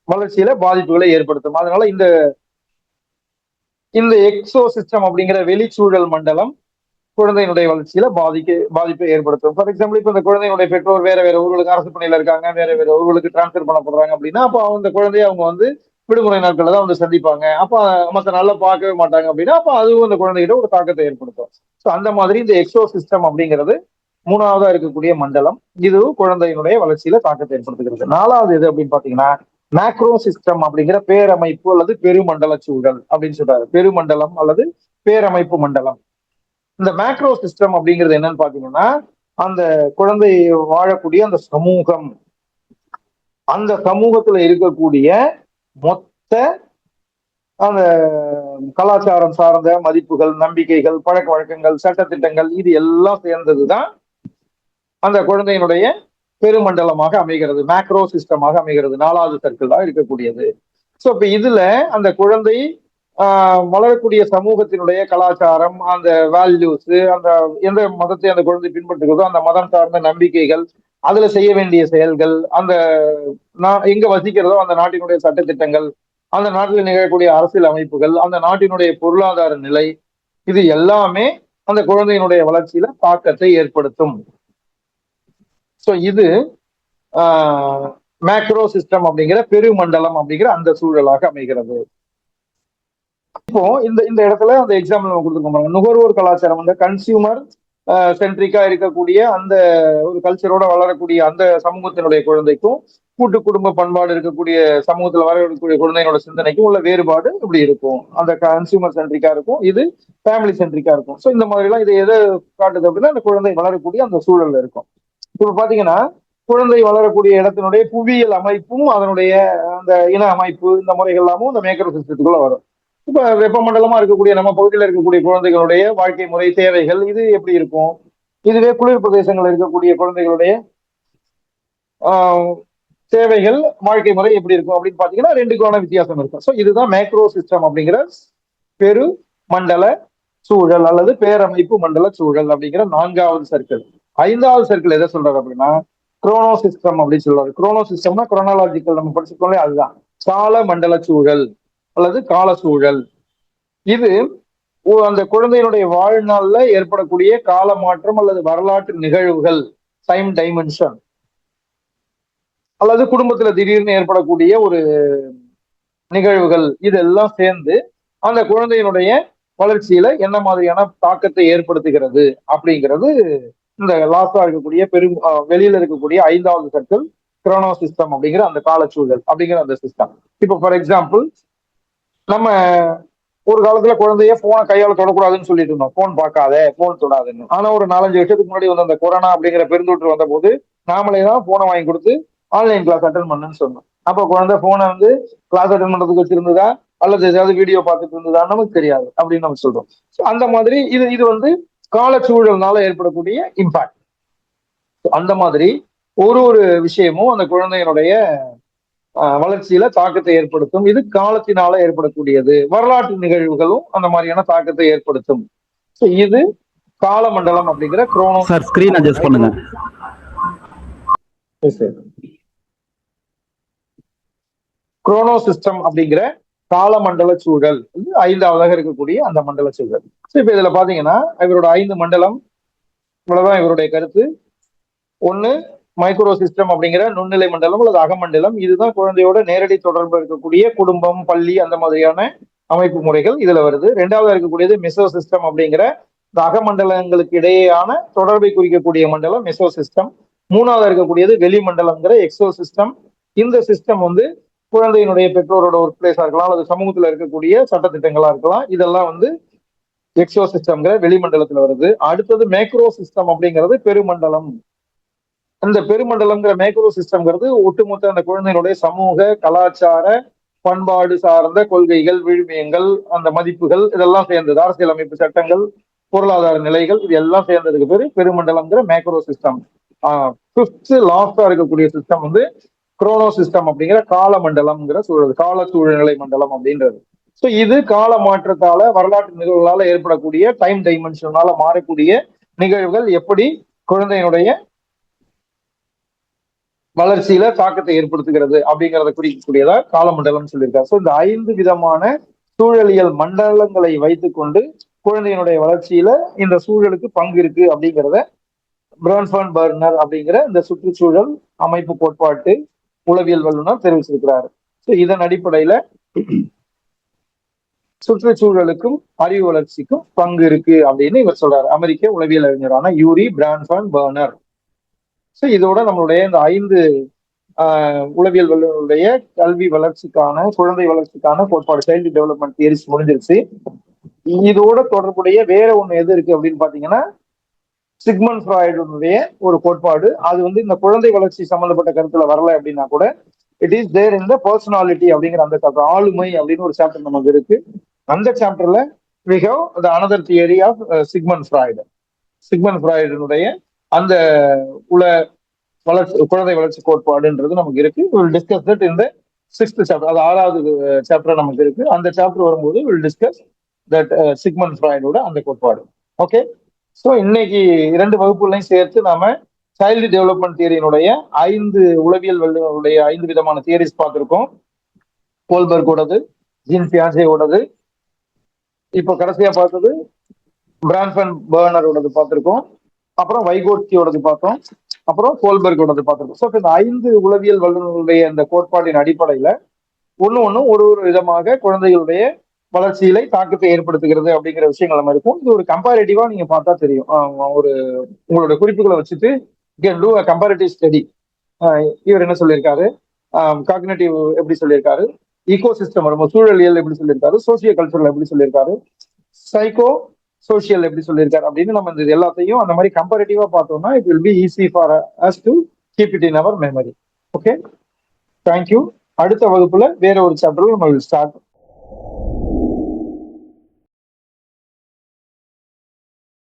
வளர்ச்சியில பாதிப்புகளை ஏற்படுத்தும். அதனால இந்த இந்த எக்ஸோ சிஸ்டம் அப்படிங்கிற வெளிச்சூழல் மண்டலம் குழந்தையினுடைய வளர்ச்சியில பாதிப்பை ஏற்படுத்தும். ஃபார் எக்ஸாம்பிள் இப்ப இந்த குழந்தையினுடைய பெற்றோர் வேற வேற ஊர்களுக்கு அரசு பணியில இருக்காங்க, வேற வேற ஊர்களுக்கு டிரான்ஸ்பர் பண்ணப்படுறாங்க அப்படின்னா அப்ப அந்த குழந்தைய அவங்க வந்து விடுமுறை நாட்கள்ல தான் வந்து சந்திப்பாங்க. அப்ப மத்த நாள்ல பார்க்கவே மாட்டாங்க அப்படின்னா அப்ப அதுவும் அந்த குழந்தைகிட்ட ஒரு தாக்கத்தை ஏற்படுத்தும். ஸோ அந்த மாதிரி இந்த எக்ஸோ சிஸ்டம் அப்படிங்கிறது மூணாவதா இருக்கக்கூடிய மண்டலம். இதுவும் குழந்தையினுடைய வளர்ச்சியில தாக்கத்தை ஏற்படுத்துகிறது. நாலாவது எது அப்படின்னு பாத்தீங்கன்னா மேக்ரோ சிஸ்டம் அப்படிங்கிற பேரமைப்பு அல்லது பெருமண்டல சூழல் அப்படின்னு சொல்றாரு. பெருமண்டலம் அல்லது பேரமைப்பு மண்டலம். இந்த மேக்ரோ சிஸ்டம் அப்படிங்கிறது என்னன்னு பாத்தீங்கன்னா அந்த குழந்தை வாழக்கூடிய அந்த சமூகம், அந்த சமூகத்துல இருக்கக்கூடிய மொத்த அந்த கலாச்சாரம் சார்ந்த மதிப்புகள், நம்பிக்கைகள், பழக்க வழக்கங்கள், சட்டத்திட்டங்கள் இது எல்லாம் சேர்ந்ததுதான் அந்த குழந்தையினுடைய பெருமண்டலமாக அமைகிறது, மேக்ரோ சிஸ்டமாக அமைகிறது. நாலாவது சர்க்கிளா இருக்கக்கூடியது. சோ இப்ப இதுல அந்த குழந்தை வளரக்கூடிய சமூகத்தினுடைய கலாச்சாரம், அந்த வேல்யூஸ், அந்த எந்த மதத்தை அந்த குழந்தை பின்பற்றுகிறதோ அந்த மதம் சார்ந்த நம்பிக்கைகள், அதுல செய்ய வேண்டிய செயல்கள், அந்த எங்க வசிக்கிறதோ அந்த நாட்டினுடைய சட்டத்திட்டங்கள், அந்த நாட்டில் நிகழக்கூடிய அரசியல் அமைப்புகள், அந்த நாட்டினுடைய பொருளாதார நிலை, இது எல்லாமே அந்த குழந்தையினுடைய வளர்ச்சியில தாக்கத்தை ஏற்படுத்தும். சோ இது மேக்ரோ சிஸ்டம் அப்படிங்கிற பெருமண்டலம் அப்படிங்கிற அந்த சூழலாக அமைகிறது. இப்போ இந்த இந்த இடத்துல அந்த எக்ஸாம்பிள் நம்ம கொடுத்துருக்கோம். நுகர்வோர் கலாச்சாரம், அந்த கன்சியூமர் சென்ட்ரிக்கா இருக்கக்கூடிய அந்த ஒரு கல்ச்சரோட வளரக்கூடிய அந்த சமூகத்தினுடைய குழந்தைக்கும் கூட்டு குடும்ப பண்பாடு இருக்கக்கூடிய சமூகத்துல வரக்கூடிய குழந்தைகளோட சிந்தனைக்கும் உள்ள வேறுபாடு இப்படி இருக்கும். அந்த கன்சியூமர் சென்ட்ரிக்கா இருக்கும், இது ஃபேமிலி சென்ட்ரிக்கா இருக்கும். ஸோ இந்த மாதிரி எல்லாம் இது எதை காட்டுது அப்படின்னா அந்த குழந்தை வளரக்கூடிய அந்த சூழல்ல இருக்கும். இப்ப பாத்தீங்கன்னா குழந்தை வளரக்கூடிய இடத்தினுடைய புவியியல் அமைப்பும் அதனுடைய அந்த இன அமைப்பு இந்த முறைகள் எல்லாமும் இந்த மேக்ரோ சிஸ்டத்துக்குள்ள வரும். இப்ப வெப்பமண்டலமா இருக்கக்கூடிய நம்ம பகுதியில் இருக்கக்கூடிய குழந்தைகளுடைய வாழ்க்கை முறை, தேவைகள் இது எப்படி இருக்கும்? இதுவே குளிர் பிரதேசங்கள் இருக்கக்கூடிய குழந்தைகளுடைய தேவைகள், வாழ்க்கை முறை எப்படி இருக்கும் அப்படின்னு பாத்தீங்கன்னா ரெண்டுக்கான வித்தியாசம் இருக்கும். ஸோ இதுதான் மேக்ரோ சிஸ்டம் அப்படிங்கிற பெரு மண்டல சூழல் அல்லது பேரமைப்பு மண்டல சூழல் அப்படிங்கிற நான்காவது சர்க்கிள். ஐந்தாவது சர்க்கிள் எதை சொல்றாரு அப்படின்னா குரோனோ சிஸ்டம் அப்படின்னு சொல்றாரு. குரோனோ சிஸ்டம்னா குரோனாலாஜிக்கல் நம்ம படிச்சுக்கோங்களே, அதுதான் கால மண்டல சூழல் அல்லது கால சூழல். இது அந்த குழந்தையினுடைய வாழ்நாள்ல ஏற்படக்கூடிய கால மாற்றம் அல்லது வரலாற்று நிகழ்வுகள், டைம் டைமென்ஷன், அல்லது குடும்பத்துல திடீர்னு ஏற்படக்கூடிய ஒரு நிகழ்வுகள், இதெல்லாம் சேர்ந்து அந்த குழந்தையினுடைய வளர்ச்சியில என்ன மாதிரியான தாக்கத்தை ஏற்படுத்துகிறது அப்படிங்கிறது இந்த லாஸ்டா இருக்கக்கூடிய வெளியில இருக்கக்கூடிய ஐந்தாவது சர்க்கிள் குரோனோ சிஸ்டம் அப்படிங்கிற அந்த காலச்சூழல் அப்படிங்கிற அந்த சிஸ்டம். இப்போ ஃபார் எக்ஸாம்பிள் நம்ம ஒரு காலத்துல குழந்தைய போனை கையால தொடக்கூடாதுன்னு சொல்லிட்டு இருந்தோம், போன் பார்க்காத, போன் தொடாதுன்னு. ஆனா ஒரு 4-5 வருஷத்துக்கு முன்னாடி வந்து அந்த கொரோனா அப்படிங்கிற பெருந்தொற்று வந்த போது நாமளே தான் போனை வாங்கி கொடுத்து ஆன்லைன் கிளாஸ் அட்டன் பண்ணுன்னு சொன்னோம். அப்ப குழந்தை போனை வந்து கிளாஸ் அட்டன் பண்றதுக்கு வச்சிருந்ததா அல்லது ஏதாவது வீடியோ பார்த்துட்டு இருந்ததா நமக்கு தெரியாது அப்படின்னு நம்ம சொல்றோம். அந்த மாதிரி இது இது வந்து காலச்சூழல்னால ஏற்படக்கூடிய இம்பாக்ட். அந்த மாதிரி ஒரு ஒரு விஷயமும் அந்த குழந்தையினுடைய வளர்ச்சியில தாக்கத்தை ஏற்படுத்தும். இது காலத்தினால ஏற்படக்கூடியது. வரலாற்று நிகழ்வுகளும் அந்த மாதிரியான தாக்கத்தை ஏற்படுத்தும். இது காலமண்டலம் அப்படிங்கிற குரோனோ. சார் ஸ்கிரீன் அட்ஜஸ்ட் பண்ணுங்க. குரோனோ சிஸ்டம் அப்படிங்கிற காலமண்டல சூழல் ஐந்தாவதாக இருக்கக்கூடிய அந்த மண்டல சூழல். இப்ப இதுல பாத்தீங்கன்னா இவரோட 5 மண்டலம், இவ்வளவுதான் இவருடைய கருத்து. ஒண்ணு மைக்ரோ சிஸ்டம் அப்படிங்கிற நுண்ணிலை மண்டலம் அல்லது அகமண்டலம். இதுதான் குழந்தையோட நேரடி தொடர்பு இருக்கக்கூடிய குடும்பம், பள்ளி அந்த மாதிரியான அமைப்பு முறைகள் இதுல வருது. ரெண்டாவது இருக்கக்கூடியது மெசோ சிஸ்டம் அப்படிங்கிற இந்த அகமண்டலங்களுக்கு இடையேயான தொடர்பை குறிக்கக்கூடிய மண்டலம் மெசோ சிஸ்டம். மூணாவது இருக்கக்கூடியது வெளிமண்டலம்ங்கிற எக்ஸோ சிஸ்டம். இந்த சிஸ்டம் வந்து குழந்தையினுடைய பெற்றோரோட ஒர்க் பிளேஸா இருக்கலாம், அல்லது சமூகத்துல இருக்கக்கூடிய சட்டத்திட்டங்களா இருக்கலாம். இதெல்லாம் வந்து எக்ஸோ சிஸ்டம்ங்கிற வெளிமண்டலத்துல வருது. அடுத்தது மேக்ரோ சிஸ்டம் அப்படிங்கிறது பெருமண்டலம். அந்த பெருமண்டலம்ங்கிற மேக்ரோ சிஸ்டம்ங்கிறது ஒட்டுமொத்த அந்த குழந்தையினுடைய சமூக கலாச்சார பண்பாடு சார்ந்த கொள்கைகள், விழுமியங்கள், அந்த மதிப்புகள் இதெல்லாம் சேர்ந்தது. அரசியலமைப்பு சட்டங்கள், பொருளாதார நிலைகள், இது எல்லாம் சேர்ந்ததுக்கு பேரு பெருமண்டலம்ங்கிற மேக்ரோ சிஸ்டம். ஃபிஃப்த் லாஸ்டா இருக்கக்கூடிய சிஸ்டம் வந்து குரோனோ சிஸ்டம் அப்படிங்கிற காலமண்டலம்ங்கிற சூழல், கால சூழ்நிலை மண்டலம் அப்படின்றது. ஸோ இது கால மாற்றத்தால, வரலாற்று நிகழ்வுகளால ஏற்படக்கூடிய டைம் டைமென்ஷனால மாறக்கூடிய நிகழ்வுகள் எப்படி குழந்தையினுடைய வளர்ச்சியில தாக்கத்தை ஏற்படுத்துகிறது அப்படிங்கிறத குறிக்கக்கூடியதா காலமண்டலம் சொல்லியிருக்காரு. ஸோ இந்த 5 விதமான சூழலியல் மண்டலங்களை வைத்துக்கொண்டு குழந்தையினுடைய வளர்ச்சியில இந்த சூழலுக்கு பங்கு இருக்கு அப்படிங்கிறத பிரான்ஃபர்ன் பர்னர் அப்படிங்கிற இந்த சுற்றுச்சூழல் அமைப்பு கோட்பாட்டு உளவியல் வல்லுநர் தெரிவிச்சிருக்கிறாரு. ஸோ இதன் அடிப்படையில சுற்றுச்சூழலுக்கும் அறிவு வளர்ச்சிக்கும் பங்கு இருக்கு அப்படின்னு இவர் சொல்றாரு, அமெரிக்க உளவியல் அறிஞரான யூரி பிரான்ஃபர்ன் பர்னர். ஸோ இதோட நம்மளுடைய இந்த 5 உளவியல் வல்லுநருடைய கல்வி வளர்ச்சிக்கான, குழந்தை வளர்ச்சிக்கான கோட்பாடு, சைல்டு டெவலப்மெண்ட் தியரிஸ் முடிஞ்சிருச்சு. இதோட தொடர்புடைய வேற ஒண்ணு எது இருக்கு அப்படின்னு பாத்தீங்கன்னா சிக்மண்ட் ஃப்ராய்டுடைய ஒரு கோட்பாடு. அது வந்து இந்த குழந்தை வளர்ச்சி சம்பந்தப்பட்ட கருத்துல வரல அப்படின்னா கூட it is there in the personality அப்படிங்கிற அந்த சாப்டர், ஆளுமை அப்படின்னு ஒரு சாப்டர் நமக்கு இருக்கு. அந்த சாப்டர்ல we have the another theory of Sigmund Freud. Sigmund ஃப்ராய்டுடைய அந்த குழந்தை வளர்ச்சி கோட்பாடுன்றது நமக்கு இருக்கு. வில் டிஸ்கஸ் தட் இந்த 6th சாப்டர், அது 6வது சாப்டர் நமக்கு இருக்கு. அந்த சாப்டர் வரும்போது வில் டிஸ்கஸ் தட் சிக்மண்ட் ஃப்ராய்டோட அந்த கோட்பாடு. ஓகே. ஸோ இன்னைக்கு 2 வகுப்புகளையும் சேர்த்து நாம சைல்டு டெவலப்மெண்ட் தியரியினுடைய 5 உளவியல் வல்லுநருடைய 5 விதமான தியரிஸ் பார்த்திருக்கோம். கோல்பர்கோடது, ஜீன் பியாஜேவோடது, இப்போ கடைசியா பார்த்தது பிரான்ஃபர்ன் பர்னரோடது பார்த்திருக்கோம், அப்புறம் வைகோட்ஸ்கியோடது பார்த்தோம், அப்புறம் கோல்பர்கோடது பார்த்திருக்கோம். ஸோ இந்த 5 உளவியல் வல்லுநருடைய இந்த கோட்பாட்டின் அடிப்படையில ஒண்ணு ஒரு விதமாக குழந்தைகளுடைய வளர்ச்சியில தாக்கத்தை ஏற்படுத்துகிறது அப்படிங்கிற விஷயங்கள் நம்ம இருக்கும். இது ஒரு கம்பேரிட்டிவா நீங்க பார்த்தா தெரியும். ஒரு உங்களோட குறிப்புகளை வச்சுட்டு can do a comparative study. இவர் என்ன சொல்லியிருக்காரு, காக்னிட்டிவ் எப்படி சொல்லியிருக்காரு, ஈகோ சிஸ்டம் வரும்போது சூழலியல் எப்படி சொல்லியிருக்காரு, சோசியோ கல்ச்சரல் எப்படி சொல்லியிருக்காரு, சைக்கோ சோசியல் எப்படி சொல்லியிருக்காரு அப்படின்னு நம்ம இந்த எல்லாத்தையும் அந்த மாதிரி கம்பேரிட்டிவா பார்த்தோம்னா it will be easy for us to keep it in our memory. Okay, thank you. அடுத்த வகுப்புல வேற ஒரு சாப்டர்ல நம்ம ஸ்டார்ட்